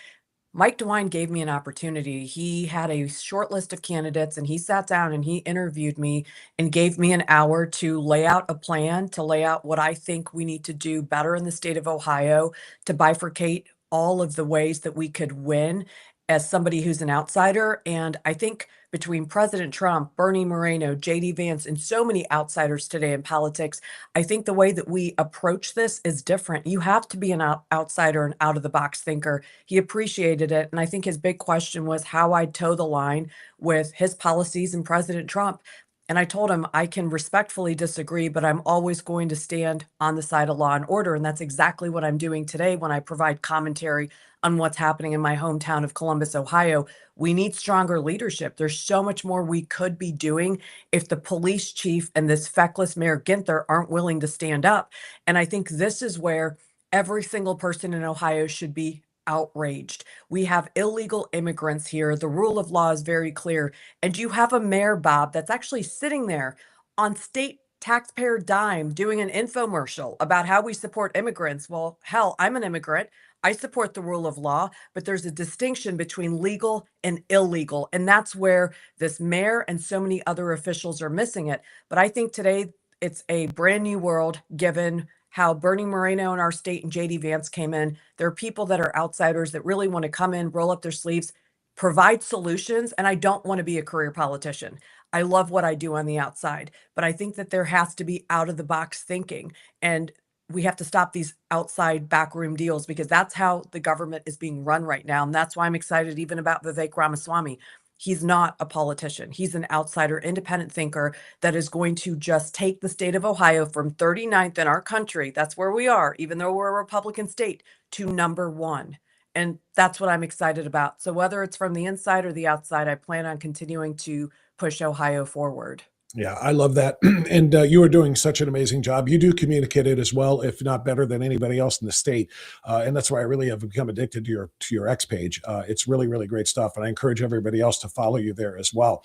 Mike DeWine gave me an opportunity. He had a short list of candidates and he sat down and he interviewed me and gave me an hour to lay out a plan, to lay out what I think we need to do better in the state of Ohio, to bifurcate all of the ways that we could win as somebody who's an outsider. And I think between President Trump, Bernie Moreno, JD Vance, and so many outsiders today in politics, I think the way that we approach this is different. You have to be an outsider and out of the box thinker. He appreciated it. And I think his big question was how I'd toe the line with his policies and President Trump. And I told him I can respectfully disagree, but I'm always going to stand on the side of law and order. And that's exactly what I'm doing today when I provide commentary on what's happening in my hometown of Columbus, Ohio. We need stronger leadership. There's so much more we could be doing if the police chief and this feckless Mayor Ginther aren't willing to stand up. And I think this is where every single person in Ohio should be outraged. We have illegal immigrants here. The rule of law is very clear. And you have a mayor, Bob, that's actually sitting there on state taxpayer dime doing an infomercial about how we support immigrants. Well, hell, I'm an immigrant. I support the rule of law, but there's a distinction between legal and illegal. And that's where this mayor and so many other officials are missing it. But I think today it's a brand new world given how Bernie Moreno in our state and JD Vance came in. There are people that are outsiders that really want to come in, roll up their sleeves, provide solutions. And I don't want to be a career politician. I love what I do on the outside, but I think that there has to be out of the box thinking. And we have to stop these outside backroom deals because that's how the government is being run right now. And that's why I'm excited even about Vivek Ramaswamy. He's not a politician. He's an outsider, independent thinker that is going to just take the state of Ohio from 39th in our country. That's where we are, even though we're a Republican state, to number one. And that's what I'm excited about. So whether it's from the inside or the outside, I plan on continuing to push Ohio forward. Yeah, I love that. And you are doing such an amazing job. You do communicate it as well, if not better than anybody else in the state. And that's why I really have become addicted to your X page. It's really, really great stuff. And I encourage everybody else to follow you there as well.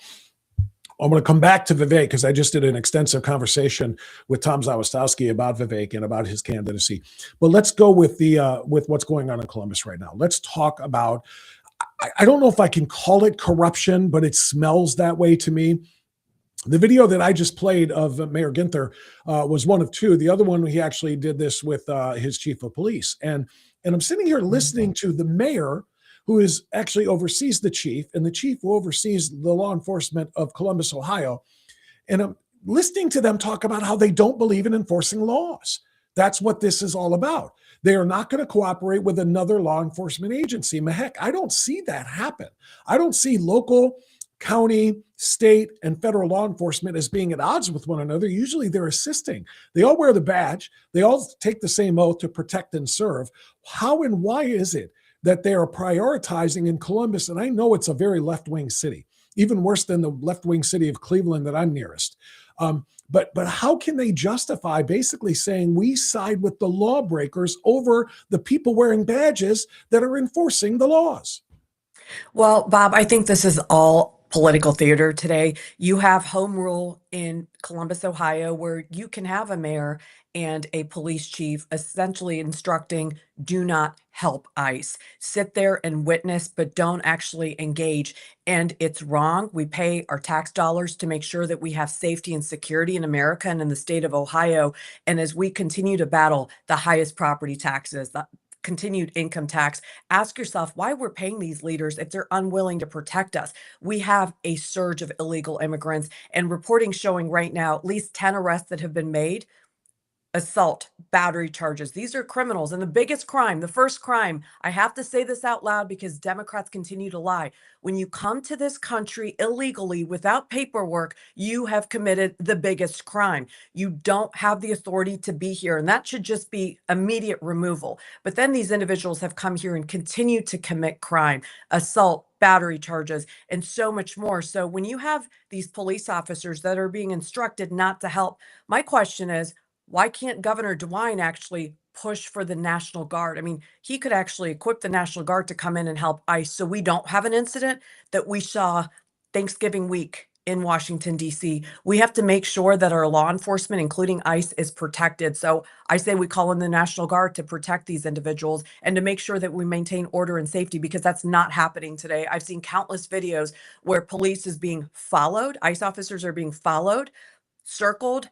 I'm going to come back to Vivek because I just did an extensive conversation with Tom Zawistowski about Vivek and about his candidacy. But let's go with with what's going on in Columbus right now. Let's talk about, I don't know if I can call it corruption, but it smells that way to me. The video that I just played of Mayor Ginther was one of two. The other one, he actually did this with his chief of police. And I'm sitting here listening to the mayor, who is actually oversees the chief, and the chief who oversees the law enforcement of Columbus, Ohio. And I'm listening to them talk about how they don't believe in enforcing laws. That's what this is all about. They are not going to cooperate with another law enforcement agency. Heck, I don't see that happen. I don't see local, county, state, and federal law enforcement as being at odds with one another. Usually they're assisting. They all wear the badge. They all take the same oath to protect and serve. How and why is it that they are prioritizing in Columbus? And I know it's a very left-wing city, even worse than the left-wing city of Cleveland that I'm nearest. But how can they justify basically saying we side with the lawbreakers over the people wearing badges that are enforcing the laws? Well, Bob, I think this is all political theater today. You have home rule in Columbus, Ohio, where you can have a mayor and a police chief essentially instructing, do not help ICE. Sit there and witness, but don't actually engage. And it's wrong. We pay our tax dollars to make sure that we have safety and security in America and in the state of Ohio. And as we continue to battle the highest property taxes, the continued income tax, ask yourself why we're paying these leaders if they're unwilling to protect us. We have a surge of illegal immigrants, and reporting showing right now at least 10 arrests that have been made. Assault, battery charges. These are criminals. And the biggest crime, the first crime, I have to say this out loud because Democrats continue to lie. When you come to this country illegally without paperwork, you have committed the biggest crime. You don't have the authority to be here. And that should just be immediate removal. But then these individuals have come here and continue to commit crime, assault, battery charges, and so much more. So when you have these police officers that are being instructed not to help, my question is, why can't Governor DeWine actually push for the National Guard? I mean, he could actually equip the National Guard to come in and help ICE so we don't have an incident that we saw Thanksgiving week in Washington, D.C. We have to make sure that our law enforcement, including ICE, is protected. So I say we call in the National Guard to protect these individuals and to make sure that we maintain order and safety, because that's not happening today. I've seen countless videos where police is being followed, ICE officers are being followed, circled,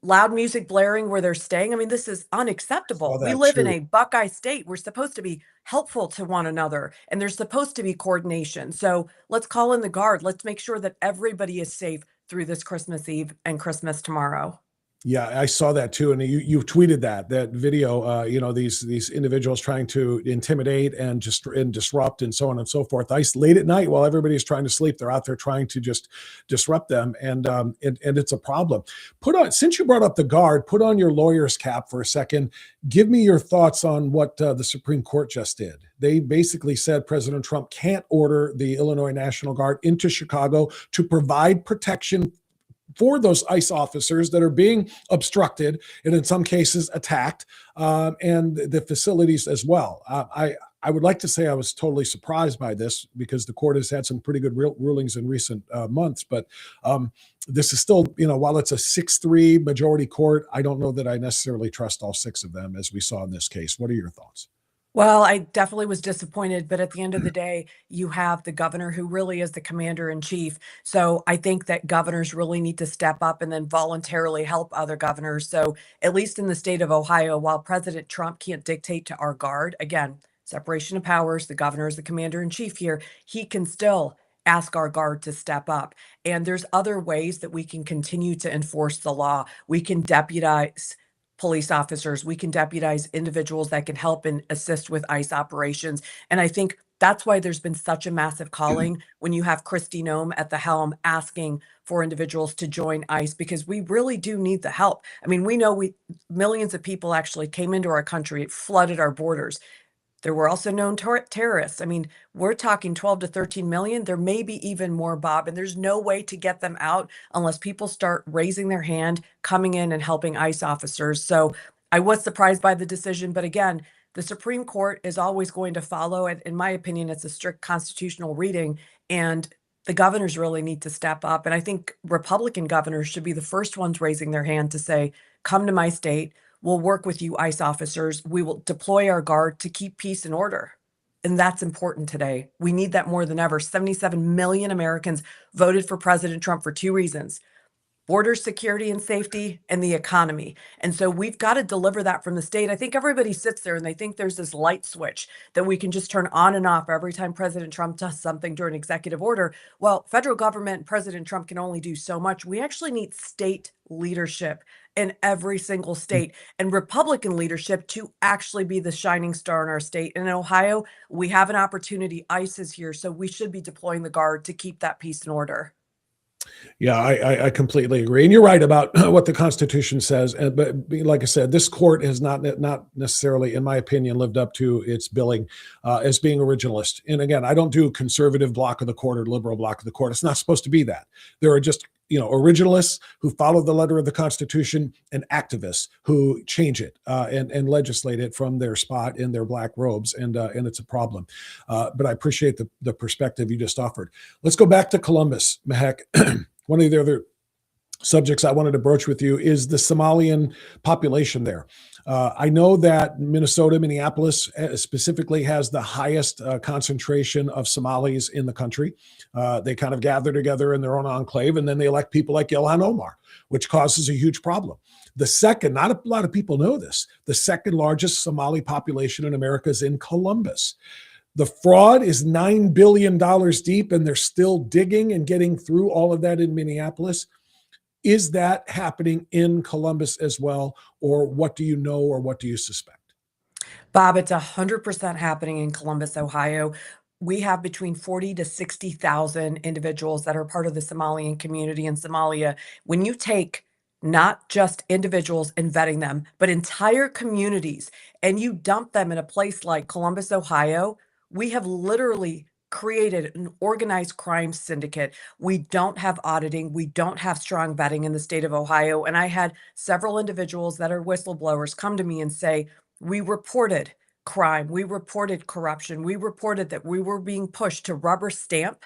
loud music blaring where they're staying. I mean, this is unacceptable. We that live in too. a Buckeye state. We're supposed to be helpful to one another, and there's supposed to be coordination. So let's call in the Guard. Let's make sure that everybody is safe through this Christmas Eve and Christmas tomorrow. Yeah, I saw that too, and you tweeted that video. These individuals trying to intimidate and disrupt and so on and so forth. ICE late at night while everybody's trying to sleep, they're out there trying to just disrupt them, and it's a problem. Since you brought up the Guard, put on your lawyer's cap for a second. Give me your thoughts on what the Supreme Court just did. They basically said President Trump can't order the Illinois National Guard into Chicago to provide protection for those ICE officers that are being obstructed and in some cases attacked, and the facilities as well. I would like to say I was totally surprised by this because the court has had some pretty good rulings in recent months, but this is still, while it's a 6-3 majority court, I don't know that I necessarily trust all 6 of them as we saw in this case. What are your thoughts? Well, I definitely was disappointed, but at the end of the day, you have the governor who really is the commander in chief. So I think that governors really need to step up and then voluntarily help other governors. So at least in the state of Ohio, while President Trump can't dictate to our Guard, again, separation of powers, the governor is the commander in chief here, he can still ask our Guard to step up. And there's other ways that we can continue to enforce the law. We can deputize police officers. We can deputize individuals that can help and assist with ICE operations. And I think that's why there's been such a massive calling when you have Kristi Noem at the helm asking for individuals to join ICE, because we really do need the help. I mean, we know millions of people actually came into our country, it flooded our borders. There were also known terrorists. I mean, we're talking 12 to 13 million. There may be even more, Bob, and there's no way to get them out unless people start raising their hand, coming in and helping ICE officers. So I was surprised by the decision, but again, the Supreme Court is always going to follow it. In my opinion, it's a strict constitutional reading, and the governors really need to step up. And I think Republican governors should be the first ones raising their hand to say, come to my state. We'll work with you, ICE officers. We will deploy our Guard to keep peace and order. And that's important today. We need that more than ever. 77 million Americans voted for President Trump for 2 reasons: border security and safety, and the economy. And so we've got to deliver that from the state. I think everybody sits there and they think there's this light switch that we can just turn on and off every time President Trump does something during executive order. Well, federal government and President Trump can only do so much. We actually need state leadership in every single state and Republican leadership to actually be the shining star in our state. And in Ohio, we have an opportunity. ICE is here, so we should be deploying the Guard to keep that peace and order. Yeah, I completely agree. And you're right about what the Constitution says. But like I said, this court has not necessarily, in my opinion, lived up to its billing as being originalist. And again, I don't do conservative block of the court or liberal block of the court. It's not supposed to be that. There are just originalists who follow the letter of the Constitution and activists who change it and legislate it from their spot in their black robes, and it's a problem. But I appreciate the perspective you just offered. Let's go back to Columbus, Mehek. One of the other subjects I wanted to broach with you is the Somalian population there. I know that Minneapolis specifically has the highest concentration of Somalis in the country. They kind of gather together in their own enclave, and then they elect people like Ilhan Omar, which causes a huge problem. The second, not a lot of people know this, the second largest Somali population in America is in Columbus. The fraud is $9 billion deep, and they're still digging and getting through all of that in Minneapolis. Is that happening in Columbus as well? Or what do you know, or what do you suspect? Bob, it's 100% happening in Columbus, Ohio. We have between 40 to 60,000 individuals that are part of the Somalian community in Somalia. When you take not just individuals and vetting them, but entire communities, and you dump them in a place like Columbus, Ohio, we have literally created an organized crime syndicate. We don't have auditing. We don't have strong vetting in the state of Ohio. And I had several individuals that are whistleblowers come to me and say, we reported crime, we reported corruption, we reported that we were being pushed to rubber stamp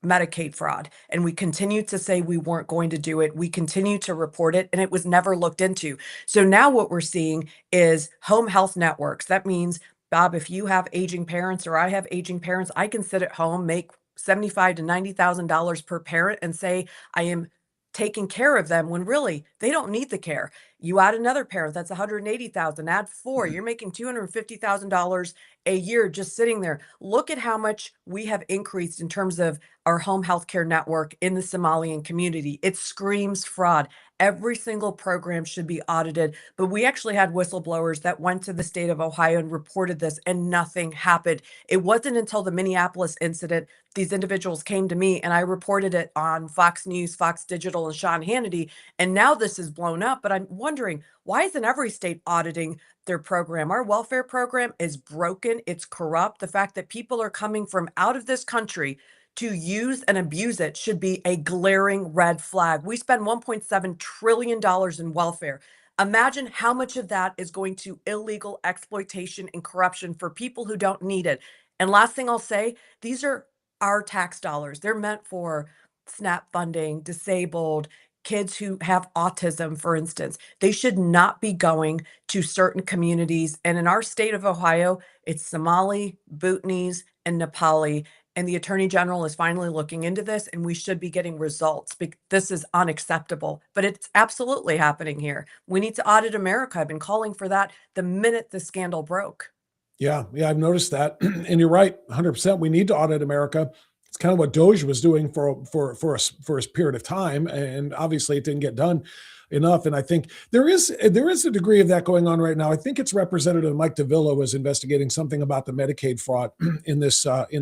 Medicaid fraud. And we continued to say we weren't going to do it. We continued to report it, and it was never looked into. So now what we're seeing is home health networks. That means, Bob, if you have aging parents or I have aging parents, I can sit at home, make $75,000 to $90,000 per parent and say I am taking care of them when really they don't need the care. You add another parent, that's 180,000, add four, you're making $250,000 a year just sitting there. Look at how much we have increased in terms of our home health care network in the Somalian community. It screams fraud. Every single program should be audited, but we actually had whistleblowers that went to the state of Ohio and reported this, and nothing happened. It wasn't until the Minneapolis incident these individuals came to me, and I reported it on Fox News, Fox Digital, and Sean Hannity, and now this is blown up. But I'm wondering, why isn't every state auditing their program? Our welfare program is broken. It's corrupt. The fact that people are coming from out of this country to use and abuse it should be a glaring red flag. We spend $1.7 trillion in welfare. Imagine how much of that is going to illegal exploitation and corruption for people who don't need it. And last thing I'll say, these are our tax dollars. They're meant for SNAP funding, disabled, kids who have autism, for instance. They should not be going to certain communities. And in our state of Ohio, it's Somali, Bhutanese, and Nepali. And the Attorney General is finally looking into this, and we should be getting results. This is unacceptable, but it's absolutely happening here. We need to audit America. I've been calling for that the minute the scandal broke. Yeah, I've noticed that. And you're right, 100%. We need to audit America. It's kind of what Doge was doing for a period of time, and obviously it didn't get done enough. And I think there is a degree of that going on right now. I think it's Representative Mike DeVilla was investigating something about the Medicaid fraud in the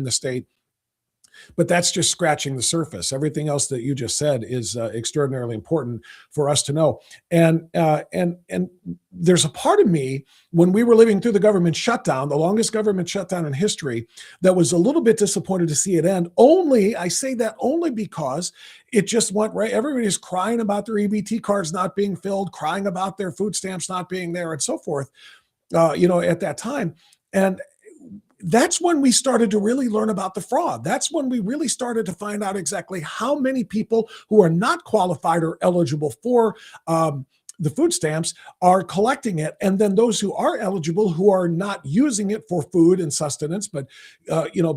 state. But that's just scratching the surface. Everything else that you just said is extraordinarily important for us to know. And there's a part of me, when we were living through the government shutdown, the longest government shutdown in history, that was a little bit disappointed to see it end. I say that only because it just went right. Everybody's crying about their EBT cards not being filled, crying about their food stamps not being there, and so forth. At that time, and that's when we started to really learn about the fraud. That's when we really started to find out exactly how many people who are not qualified or eligible for the food stamps are collecting it. And then those who are eligible, who are not using it for food and sustenance, but,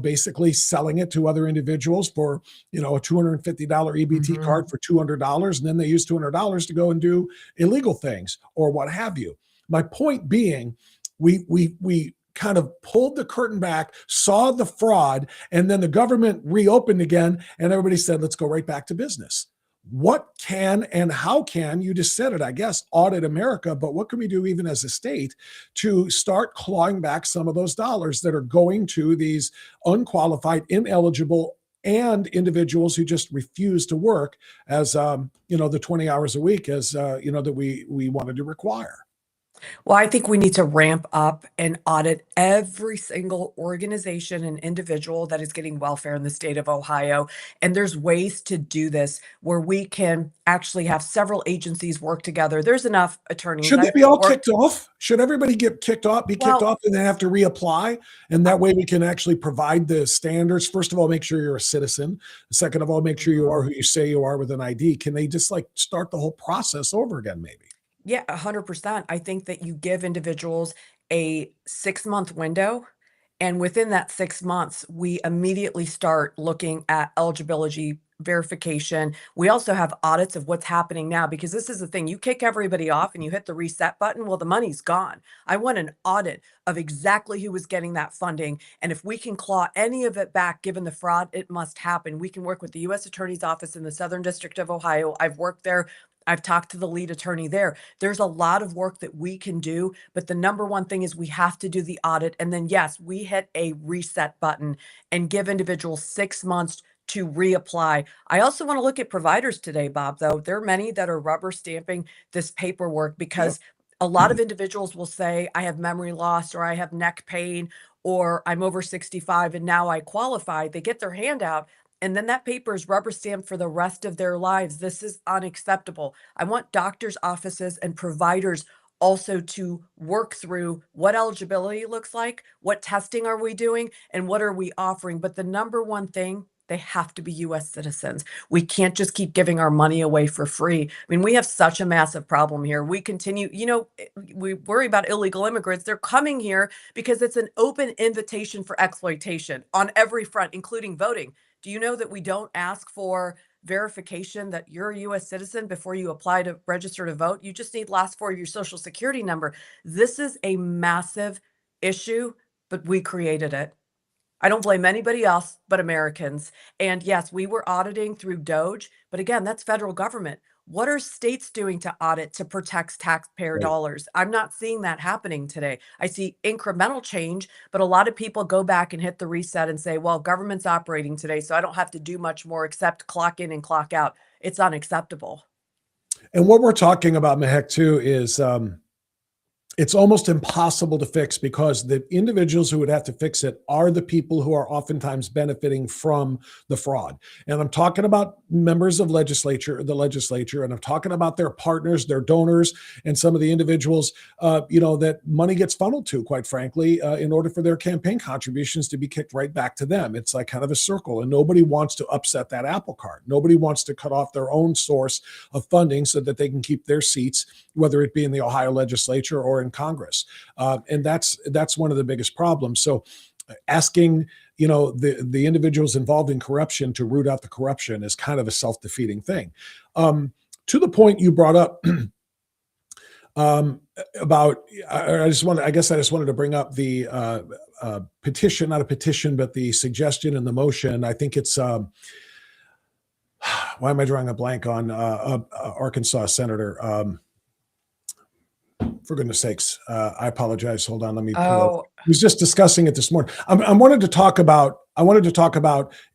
basically selling it to other individuals for, a $250 EBT card for $200. And then they use $200 to go and do illegal things or what have you. My point being, we kind of pulled the curtain back, saw the fraud, and then the government reopened again, and everybody said, let's go right back to business. What can and how can, you just said it, I guess, audit America, but what can we do even as a state to start clawing back some of those dollars that are going to these unqualified, ineligible, and individuals who just refuse to work as, the 20 hours a week as, that we wanted to require? Well, I think we need to ramp up and audit every single organization and individual that is getting welfare in the state of Ohio. And there's ways to do this where we can actually have several agencies work together. There's enough attorneys. Should they I've be all worked, kicked off? Should everybody get kicked off, be kicked well, off, and then have to reapply? And that way we can actually provide the standards. First of all, make sure you're a citizen. Second of all, make sure you are who you say you are with an ID. Can they just like start the whole process over again, maybe? yeah, 100%. I think that you give individuals a 6-month window, and within that 6 months, we immediately start looking at eligibility verification. We also have audits of what's happening now because this is the thing. You kick everybody off and you hit the reset button, well, the money's gone. I want an audit of exactly who was getting that funding. And if we can claw any of it back, given the fraud, it must happen. We can work with the U.S. Attorney's Office in the Southern District of Ohio. I've worked there. I've talked to the lead attorney there. There's a lot of work that we can do, but the number one thing is we have to do the audit. And then, yes, we hit a reset button and give individuals 6 months to reapply. I also want to look at providers today, Bob, though. There are many that are rubber stamping this paperwork Yep. because a lot of individuals will say, I have memory loss or I have neck pain or I'm over 65 and now I qualify. They get their hand out and then that paper is rubber stamped for the rest of their lives. This is unacceptable. I want doctors' offices and providers also to work through what eligibility looks like, what testing are we doing, and what are we offering. But the number one thing, they have to be US citizens. We can't just keep giving our money away for free. I mean, we have such a massive problem here. We continue, we worry about illegal immigrants. They're coming here because it's an open invitation for exploitation on every front, including voting. Do you know that we don't ask for verification that you're a US citizen before you apply to register to vote? You just need last four of your social security number. This is a massive issue, but we created it. I don't blame anybody else but Americans. And yes, we were auditing through Doge, but again, that's federal government. What are states doing to audit to protect taxpayer Right. dollars? I'm not seeing that happening today. I see incremental change, but a lot of people go back and hit the reset and say, well, government's operating today, so I don't have to do much more except clock in and clock out. It's unacceptable. And what we're talking about, Mehek, too, is it's almost impossible to fix because the individuals who would have to fix it are the people who are oftentimes benefiting from the fraud. And I'm talking about members of the legislature, and I'm talking about their partners, their donors, and some of the individuals, that money gets funneled to, quite frankly, in order for their campaign contributions to be kicked right back to them. It's like kind of a circle, and nobody wants to upset that apple cart. Nobody wants to cut off their own source of funding so that they can keep their seats, whether it be in the Ohio legislature or in Congress. And that's one of the biggest problems. So asking, the individuals involved in corruption to root out the corruption is kind of a self-defeating thing. To the point you brought up about, I just wanted to bring up the petition, not a petition, but the suggestion and the motion. I think it's, why am I drawing a blank on Arkansas Senator? For goodness sakes, I apologize. Hold on, let me. Oh, I was just discussing it this morning. I wanted to talk about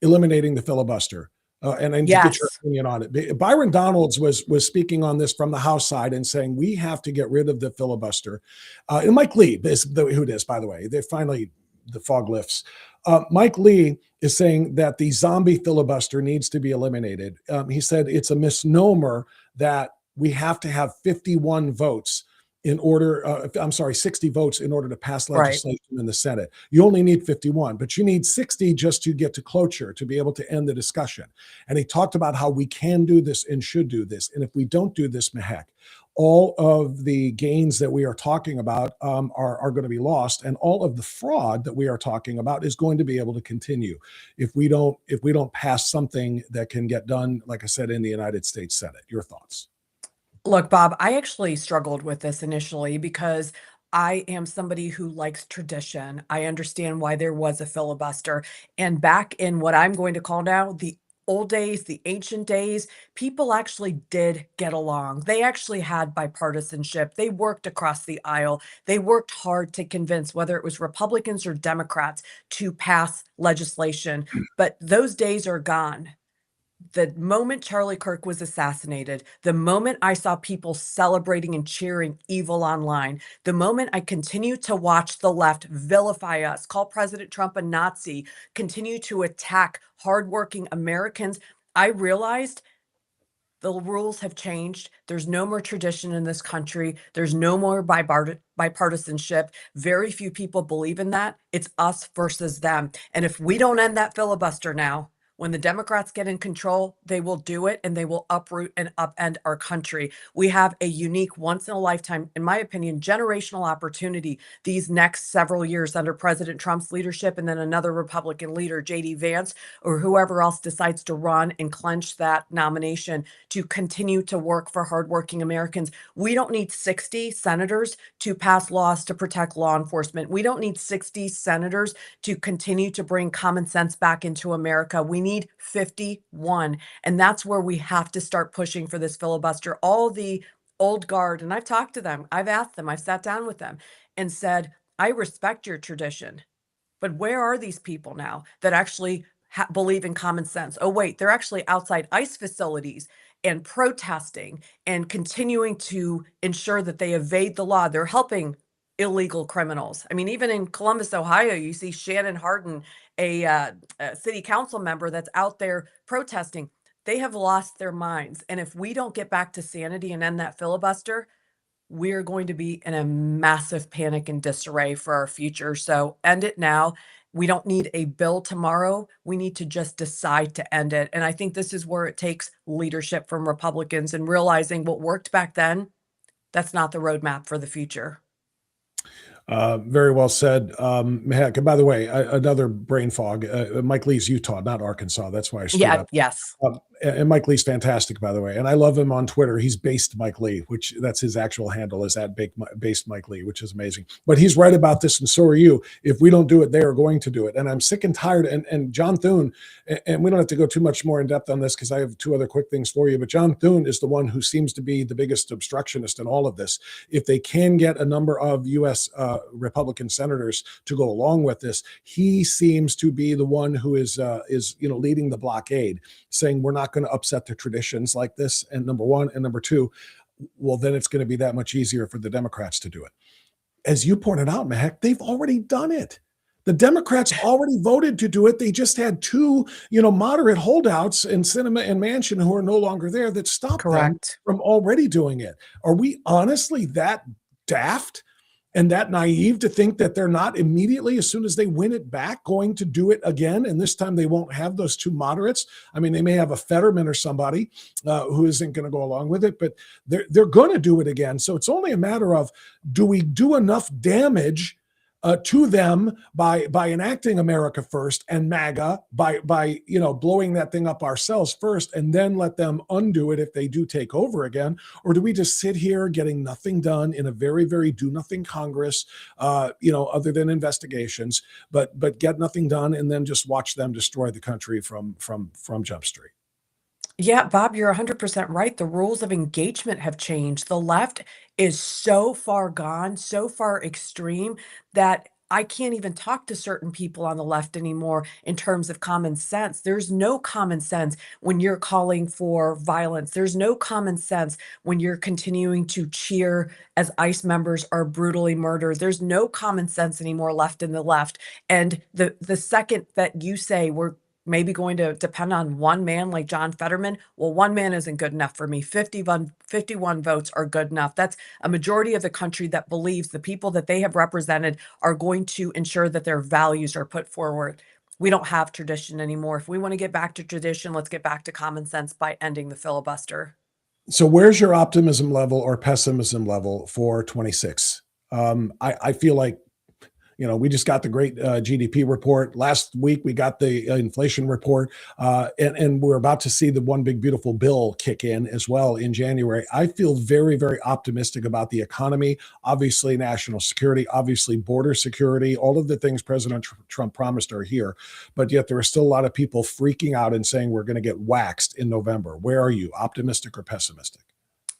eliminating the filibuster, and to get your yes. opinion on it. Byron Donalds was speaking on this from the House side and saying we have to get rid of the filibuster. And Mike Lee is who it is, by the way. They finally the fog lifts. Mike Lee is saying that the zombie filibuster needs to be eliminated. He said it's a misnomer that we have to have 51 votes in order, 60 votes in order to pass Right. legislation in the Senate. You only need 51, but you need 60 just to get to cloture, to be able to end the discussion. And he talked about how we can do this and should do this. And if we don't do this, Mehek, all of the gains that we are talking about are going to be lost, and all of the fraud that we are talking about is going to be able to continue if we don't pass something that can get done, like I said, in the United States Senate. Your thoughts? Look, Bob, I actually struggled with this initially because I am somebody who likes tradition. I understand why there was a filibuster. And back in what I'm going to call now the old days, the ancient days, people actually did get along. They actually had bipartisanship. They worked across the aisle. They worked hard to convince whether it was Republicans or Democrats to pass legislation. But those days are gone. The moment Charlie Kirk was assassinated, the moment I saw people celebrating and cheering evil online, the moment I continue to watch the left vilify us, call President Trump a Nazi, continue to attack hardworking Americans, I realized the rules have changed. There's no more tradition in this country. There's no more bipartisanship. Very few people believe in that. It's us versus them. And if we don't end that filibuster now, when the Democrats get in control, they will do it and they will uproot and upend our country. We have a unique, once in a lifetime, in my opinion, generational opportunity these next several years under President Trump's leadership and then another Republican leader, J.D. Vance, or whoever else decides to run and clench that nomination to continue to work for hardworking Americans. We don't need 60 senators to pass laws to protect law enforcement. We don't need 60 senators to continue to bring common sense back into America. We need 51. And that's where we have to start pushing for this filibuster. All the old guard, and I've talked to them, I've asked them, I've sat down with them and said, I respect your tradition, but where are these people now that actually believe in common sense? Oh, wait, they're actually outside ICE facilities and protesting and continuing to ensure that they evade the law. They're helping illegal criminals. I mean, even in Columbus, Ohio, you see Shannon Hardin, a city council member that's out there protesting. They have lost their minds. And if we don't get back to sanity and end that filibuster, we're going to be in a massive panic and disarray for our future. So end it now. We don't need a bill tomorrow. We need to just decide to end it. And I think this is where it takes leadership from Republicans and realizing what worked back then, that's not the roadmap for the future. Very well said. Heck, and by the way, another brain fog. Mike Lee's Utah, not Arkansas. That's why I stood up. Yes. And Mike Lee's fantastic, by the way. And I love him on Twitter. He's based Mike Lee, which that's his actual handle is at based Mike Lee, which is amazing. But he's right about this, and so are you. If we don't do it, they are going to do it. And I'm sick and tired. And John Thune, and we don't have to go too much more in depth on this because I have two other quick things for you. But John Thune is the one who seems to be the biggest obstructionist in all of this. If they can get a number of U.S. Republican senators to go along with this, he seems to be the one who is leading the blockade, saying we're not going to upset the traditions like this. And number one, and number two, well, then it's going to be that much easier for the Democrats to do it. As you pointed out, Mahek, they've already done it. The Democrats already voted to do it. They just had two, moderate holdouts in Sinema and Manchin who are no longer there that stopped them from already doing it. Are we honestly that daft and that naive to think that they're not immediately, as soon as they win it back, going to do it again? And this time they won't have those two moderates. I mean, they may have a Fetterman or somebody who isn't going to go along with it, but they're going to do it again. So it's only a matter of, do we do enough damage to them by enacting America first and MAGA by blowing that thing up ourselves first and then let them undo it if they do take over again? Or do we just sit here getting nothing done in a very, very do nothing Congress, other than investigations, but get nothing done and then just watch them destroy the country from Jump Street? Yeah, Bob, you're 100% right. The rules of engagement have changed. The left is so far gone, so far extreme that I can't even talk to certain people on the left anymore in terms of common sense. There's no common sense when you're calling for violence. There's no common sense when you're continuing to cheer as ICE members are brutally murdered. There's no common sense anymore left in the left. And the second that you say we're maybe going to depend on one man like John Fetterman, well, one man isn't good enough for me. 51 votes are good enough. That's a majority of the country that believes the people that they have represented are going to ensure that their values are put forward. We don't have tradition anymore. If we want to get back to tradition, let's get back to common sense by ending the filibuster. So where's your optimism level or pessimism level for 26? I feel like, we just got the great GDP report. Last week, we got the inflation report, and we're about to see the one big beautiful bill kick in as well in January. I feel very, very optimistic about the economy, obviously national security, obviously border security. All of the things President Trump promised are here, but yet there are still a lot of people freaking out and saying we're going to get waxed in November. Where are you, optimistic or pessimistic?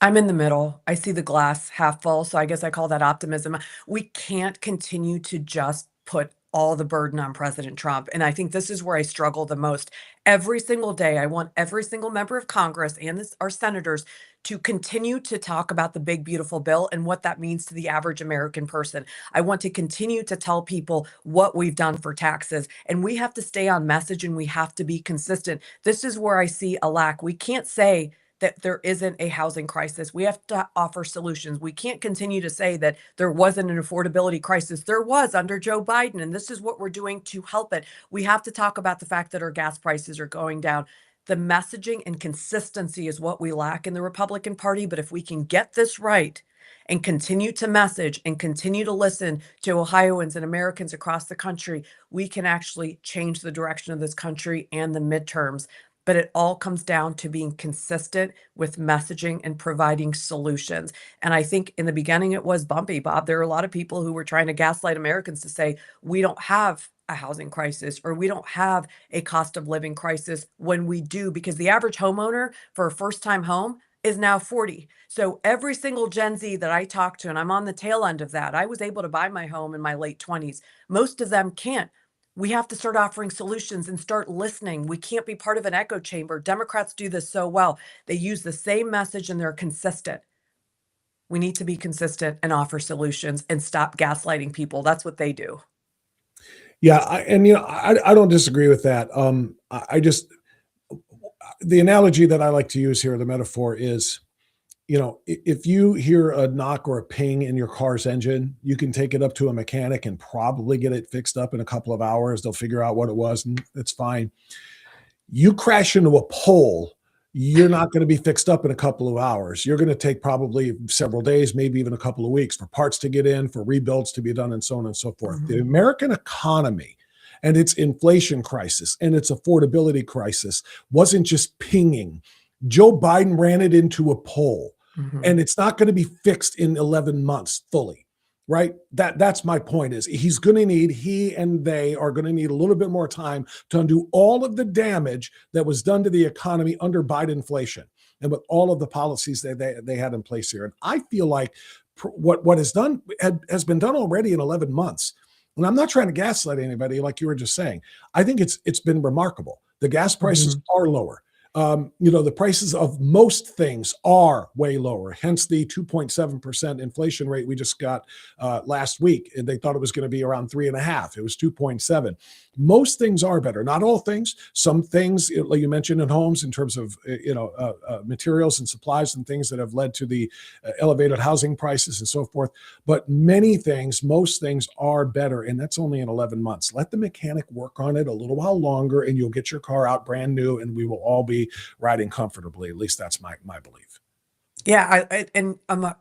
I'm in the middle. I see the glass half full, so I guess I call that optimism. We can't continue to just put all the burden on President Trump. And I think this is where I struggle the most. Every single day, I want every single member of Congress and our senators to continue to talk about the big, beautiful bill and what that means to the average American person. I want to continue to tell people what we've done for taxes. And we have to stay on message and we have to be consistent. This is where I see a lack. We can't say that there isn't a housing crisis. We have to offer solutions. We can't continue to say that there wasn't an affordability crisis. There was under Joe Biden, and this is what we're doing to help it. We have to talk about the fact that our gas prices are going down. The messaging and consistency is what we lack in the Republican Party, but if we can get this right and continue to message and continue to listen to Ohioans and Americans across the country, we can actually change the direction of this country and the midterms. But it all comes down to being consistent with messaging and providing solutions. And I think in the beginning it was bumpy, Bob. There are a lot of people who were trying to gaslight Americans to say, we don't have a housing crisis or we don't have a cost of living crisis when we do, because the average homeowner for a first time home is now 40. So every single Gen Z that I talk to, and I'm on the tail end of that, I was able to buy my home in my late 20s. Most of them can't. We have to start offering solutions and start listening. We can't be part of an echo chamber. Democrats do this so well. They use the same message and they're consistent. We need to be consistent and offer solutions and stop gaslighting people. That's what they do. Yeah, I don't disagree with that. I just, the analogy that I like to use here, the metaphor is, if you hear a knock or a ping in your car's engine, you can take it up to a mechanic and probably get it fixed up in a couple of hours. They'll figure out what it was and it's fine. You crash into a pole, you're not going to be fixed up in a couple of hours. You're going to take probably several days, maybe even a couple of weeks for parts to get in, for rebuilds to be done, and so on and so forth. Mm-hmm. The American economy and its inflation crisis and its affordability crisis wasn't just pinging. Joe Biden ran it into a pole. Mm-hmm. And it's not going to be fixed in 11 months fully, right? That's my point is he and they are going to need a little bit more time to undo all of the damage that was done to the economy under Bidenflation and with all of the policies that they had in place here. And I feel like what has been done already in 11 months. And I'm not trying to gaslight anybody like you were just saying. I think it's been remarkable. The gas prices mm-hmm. are lower. The prices of most things are way lower, hence the 2.7% inflation rate we just got last week. And they thought it was going to be around 3.5. It was 2.7. Most things are better. Not all things. Some things, like you mentioned, in homes in terms of materials and supplies and things that have led to the elevated housing prices and so forth. But most things are better. And that's only in 11 months. Let the mechanic work on it a little while longer and you'll get your car out brand new and we will all be riding comfortably. At least that's my belief. Yeah,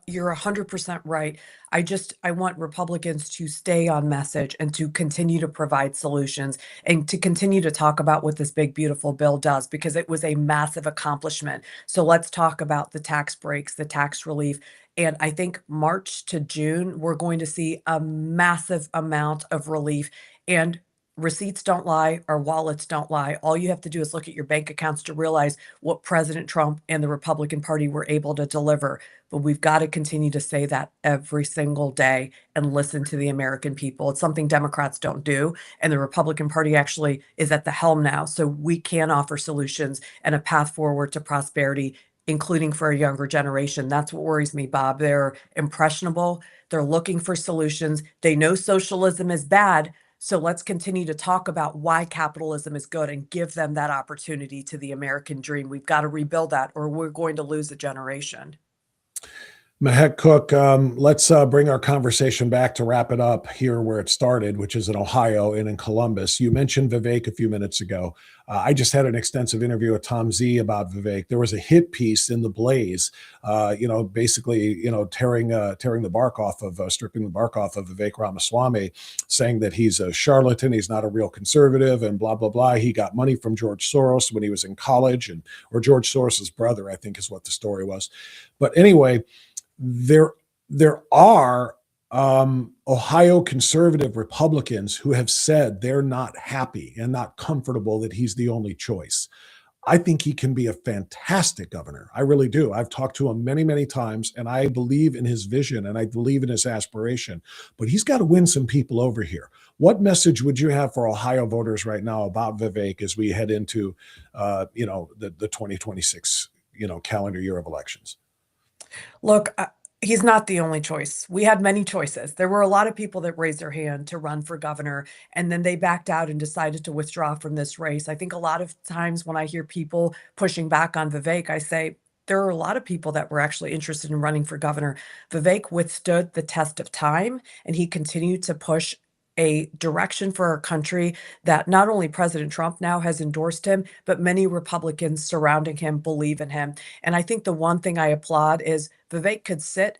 you're 100% right. I want Republicans to stay on message and to continue to provide solutions and to continue to talk about what this big, beautiful bill does, because it was a massive accomplishment. So let's talk about the tax breaks, the tax relief. And I think March to June, we're going to see a massive amount of relief. And receipts don't lie, our wallets don't lie. All you have to do is look at your bank accounts to realize what President Trump and the Republican Party were able to deliver. But we've got to continue to say that every single day and listen to the American people. It's something Democrats don't do. And the Republican Party actually is at the helm now. So we can offer solutions and a path forward to prosperity, including for a younger generation. That's what worries me, Bob. They're impressionable. They're looking for solutions. They know socialism is bad. So let's continue to talk about why capitalism is good and give them that opportunity to the American dream. We've got to rebuild that or we're going to lose a generation. Mahek Cook, let's bring our conversation back to wrap it up here where it started, which is in Ohio and in Columbus. You mentioned Vivek a few minutes ago. I just had an extensive interview with Tom Z about Vivek. There was a hit piece in The Blaze, basically, tearing the bark off of, stripping the bark off of Vivek Ramaswamy, saying that he's a charlatan, he's not a real conservative, and blah, blah, blah. He got money from George Soros when he was in college, or George Soros's brother, I think is what the story was. But anyway, there are Ohio conservative Republicans who have said they're not happy and not comfortable that he's the only choice. I think he can be a fantastic governor. I really do. I've talked to him many, many times, and I believe in his vision and I believe in his aspiration. But he's got to win some people over here. What message would you have for Ohio voters right now about Vivek as we head into, the 2026, calendar year of elections? Look, he's not the only choice. We had many choices. There were a lot of people that raised their hand to run for governor, and then they backed out and decided to withdraw from this race. I think a lot of times when I hear people pushing back on Vivek, I say, there are a lot of people that were actually interested in running for governor. Vivek withstood the test of time, and he continued to push a direction for our country that not only President Trump now has endorsed him, but many Republicans surrounding him believe in him. And I think the one thing I applaud is Vivek could sit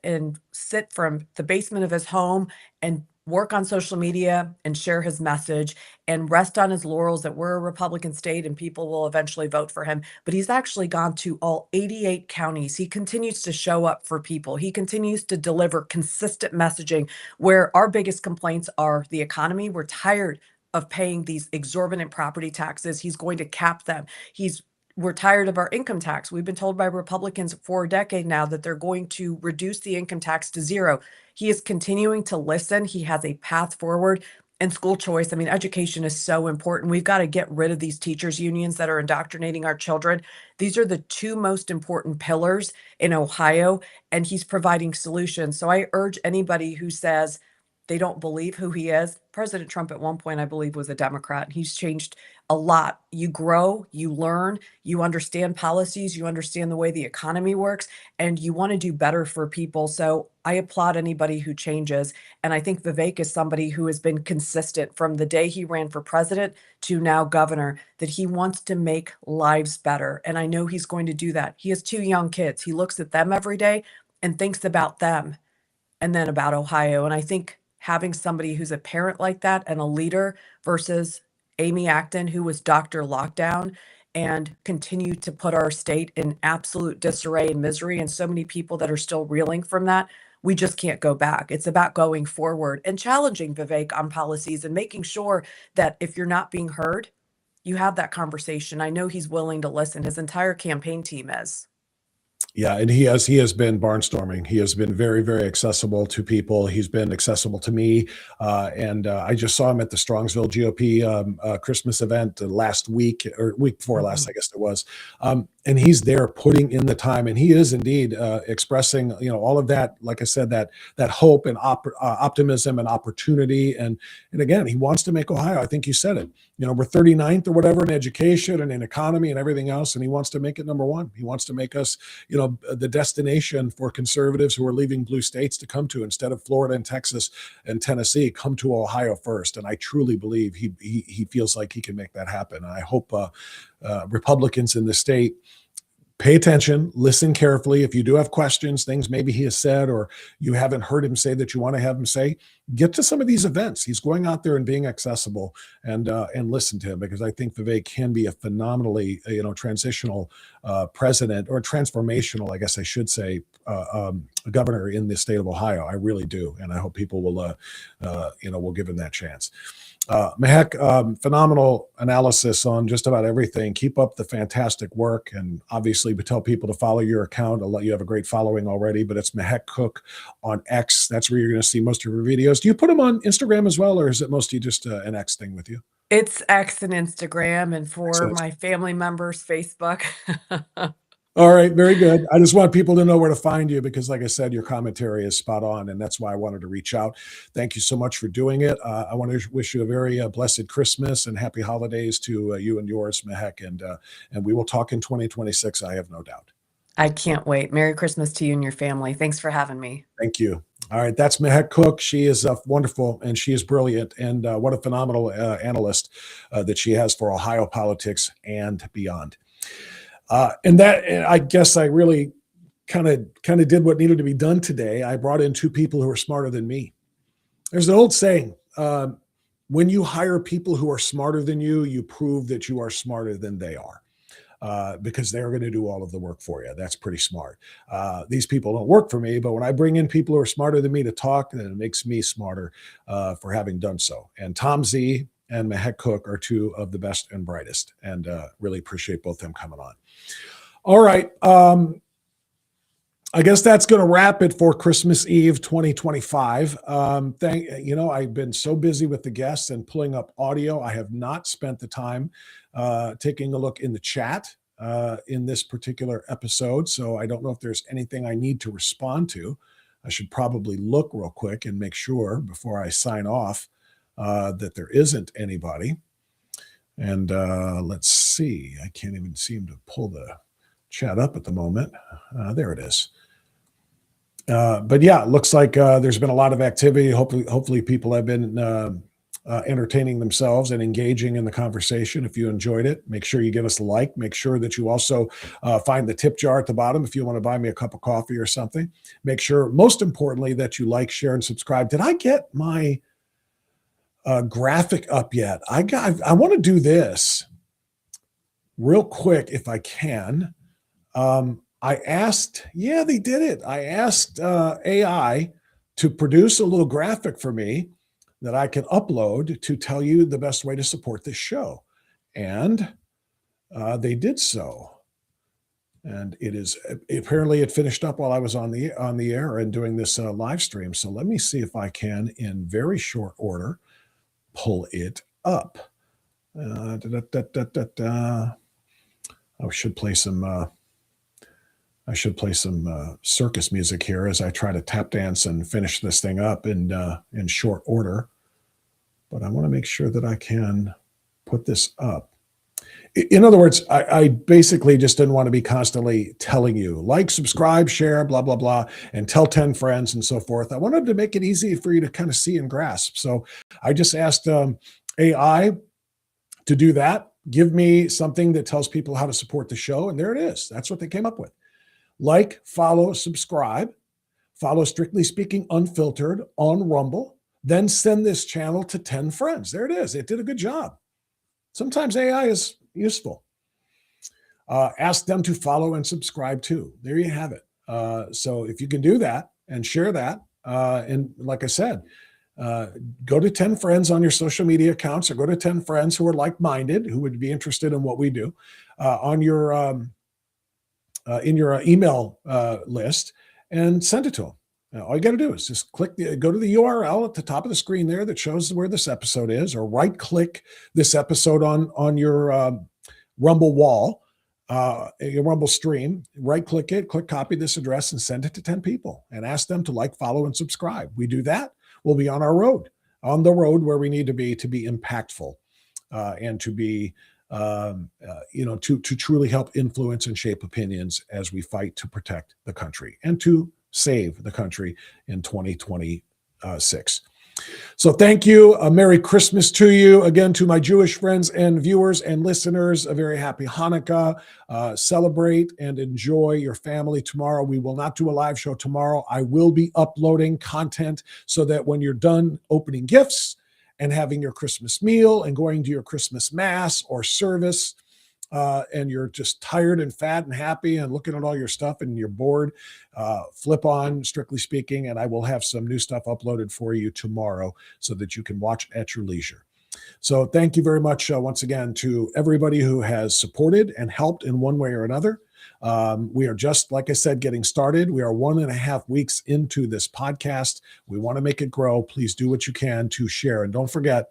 from the basement of his home and work on social media and share his message and rest on his laurels that we're a Republican state and people will eventually vote for him. But he's actually gone to all 88 counties. He continues to show up for people. He continues to deliver consistent messaging where our biggest complaints are the economy. We're tired of paying these exorbitant property taxes. He's going to cap them. We're tired of our income tax. We've been told by Republicans for a decade now that they're going to reduce the income tax to zero. He is continuing to listen. He has a path forward. And school choice, I mean, education is so important. We've got to get rid of these teachers' unions that are indoctrinating our children. These are the two most important pillars in Ohio, and he's providing solutions. So I urge anybody who says they don't believe who he is. President Trump at one point, I believe, was a Democrat. He's changed a lot. You grow, you learn, you understand policies, you understand the way the economy works, and you want to do better for people. So I applaud anybody who changes. And I think Vivek is somebody who has been consistent from the day he ran for president to now governor, that he wants to make lives better. And I know he's going to do that. He has two young kids. He looks at them every day and thinks about them and then about Ohio. And I think having somebody who's a parent like that and a leader versus Amy Acton, who was Dr. Lockdown and continued to put our state in absolute disarray and misery, and so many people that are still reeling from that, we just can't go back. It's about going forward and challenging Vivek on policies and making sure that if you're not being heard, you have that conversation. I know he's willing to listen. His entire campaign team is. Yeah, and he has been barnstorming. He has been very, very accessible to people. He's been accessible to me, and I just saw him at the Strongsville GOP Christmas event last week or week before last, I guess it was. And he's there putting in the time, and he is indeed expressing, all of that. Like I said, that hope and optimism and opportunity, and again, he wants to make Ohio. I think you said it. We're 39th or whatever in education and in economy and everything else, and he wants to make it number one. He wants to make us, the destination for conservatives who are leaving blue states to come to instead of Florida and Texas and Tennessee. Come to Ohio first, and I truly believe he feels like he can make that happen. And I hope Republicans in the state pay attention, listen carefully. If you do have questions, things maybe he has said, or you haven't heard him say that you want to have him say, get to some of these events. He's going out there and being accessible, and listen to him, because I think Vivek can be a phenomenally, transitional president, or transformational, I guess I should say, governor in the state of Ohio. I really do. And I hope people will give him that chance. Mehek, phenomenal analysis on just about everything. Keep up the fantastic work. And obviously, we tell people to follow your account. You have a great following already, but it's Mehek Cook on X. That's where you're going to see most of your videos. Do you put them on Instagram as well, or is it mostly just an X thing with you? It's X and Instagram, and for my family members, Facebook. All right, very good. I just want people to know where to find you, because, like I said, your commentary is spot on, and that's why I wanted to reach out. Thank you so much for doing it. I want to wish you a very blessed Christmas and happy holidays to you and yours, Mehek, and we will talk in 2026. I have no doubt. I can't wait. Merry Christmas to you and your family. Thanks for having me. Thank you. All right, that's Mehek Cook. She is wonderful, and she is brilliant, and what a phenomenal analyst that she has for Ohio politics and beyond. And I guess I really kind of did what needed to be done today. I brought in two people who are smarter than me. There's an old saying, when you hire people who are smarter than you, you prove that you are smarter than they are, because they're going to do all of the work for you. That's pretty smart. These people don't work for me, but when I bring in people who are smarter than me to talk, then it makes me smarter for having done so. And Tom Z and Mehek Cook are two of the best and brightest, and really appreciate both them coming on. All right. I guess that's going to wrap it for Christmas Eve 2025. I've been so busy with the guests and pulling up audio. I have not spent the time taking a look in the chat in this particular episode. So I don't know if there's anything I need to respond to. I should probably look real quick and make sure before I sign off that there isn't anybody. And let's see. I can't even seem to pull the chat up at the moment. There it is. But yeah, it looks like there's been a lot of activity. Hopefully people have been entertaining themselves and engaging in the conversation. If you enjoyed it, make sure you give us a like. Make sure that you also find the tip jar at the bottom if you want to buy me a cup of coffee or something. Make sure, most importantly, that you like, share, and subscribe. Did I get my graphic up yet? I want to do this real quick if I can. I asked, yeah, they did it. I asked AI to produce a little graphic for me that I can upload to tell you the best way to support this show. And they did so. And apparently it finished up while I was on the air and doing this live stream. So let me see if I can, in very short order, pull it up. I should play some circus music here as I try to tap dance and finish this thing up in short order. But I want to make sure that I can put this up. In other words, I basically just didn't want to be constantly telling you, like, subscribe, share, blah, blah, blah, and tell 10 friends and so forth. I wanted to make it easy for you to kind of see and grasp. So I just asked AI to do that. Give me something that tells people how to support the show. And there it is. That's what they came up with. Like, follow, subscribe, follow Strictly Speaking Unfiltered on Rumble, then send this channel to 10 friends. There it is. It did a good job. Sometimes AI is useful. Ask them to follow and subscribe too. There you have it. So if you can do that and share that, and like I said, go to 10 friends on your social media accounts, or go to 10 friends who are like-minded, who would be interested in what we do, on your in your email list, and send it to them. All you got to do is just go to the URL at the top of the screen there that shows where this episode is, or right-click this episode on your Rumble wall, your Rumble stream. Right-click it, click copy this address, and send it to 10 people, and ask them to like, follow, and subscribe. We do that, we'll be on the road where we need to be impactful, and to be to truly help influence and shape opinions as we fight to protect the country and to save the country in 2026. So thank you. A Merry Christmas to you. Again, to my Jewish friends and viewers and listeners, a very happy Hanukkah. Celebrate and enjoy your family tomorrow. We will not do a live show tomorrow. I will be uploading content so that when you're done opening gifts and having your Christmas meal and going to your Christmas mass or service, and you're just tired and fat and happy and looking at all your stuff and you're bored, flip on Strictly Speaking, and I will have some new stuff uploaded for you tomorrow so that you can watch at your leisure. So thank you very much once again to everybody who has supported and helped in one way or another. We are just, like I said, getting started. We are 1.5 weeks into this podcast. We want to make it grow. Please do what you can to share. And don't forget,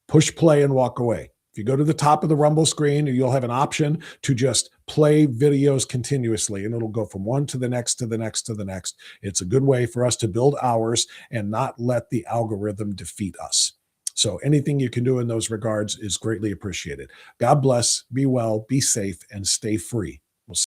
push play and walk away. If you go to the top of the Rumble screen, you'll have an option to just play videos continuously, and it'll go from one to the next, to the next, to the next. It's a good way for us to build ours and not let the algorithm defeat us. So anything you can do in those regards is greatly appreciated. God bless, be well, be safe, and stay free.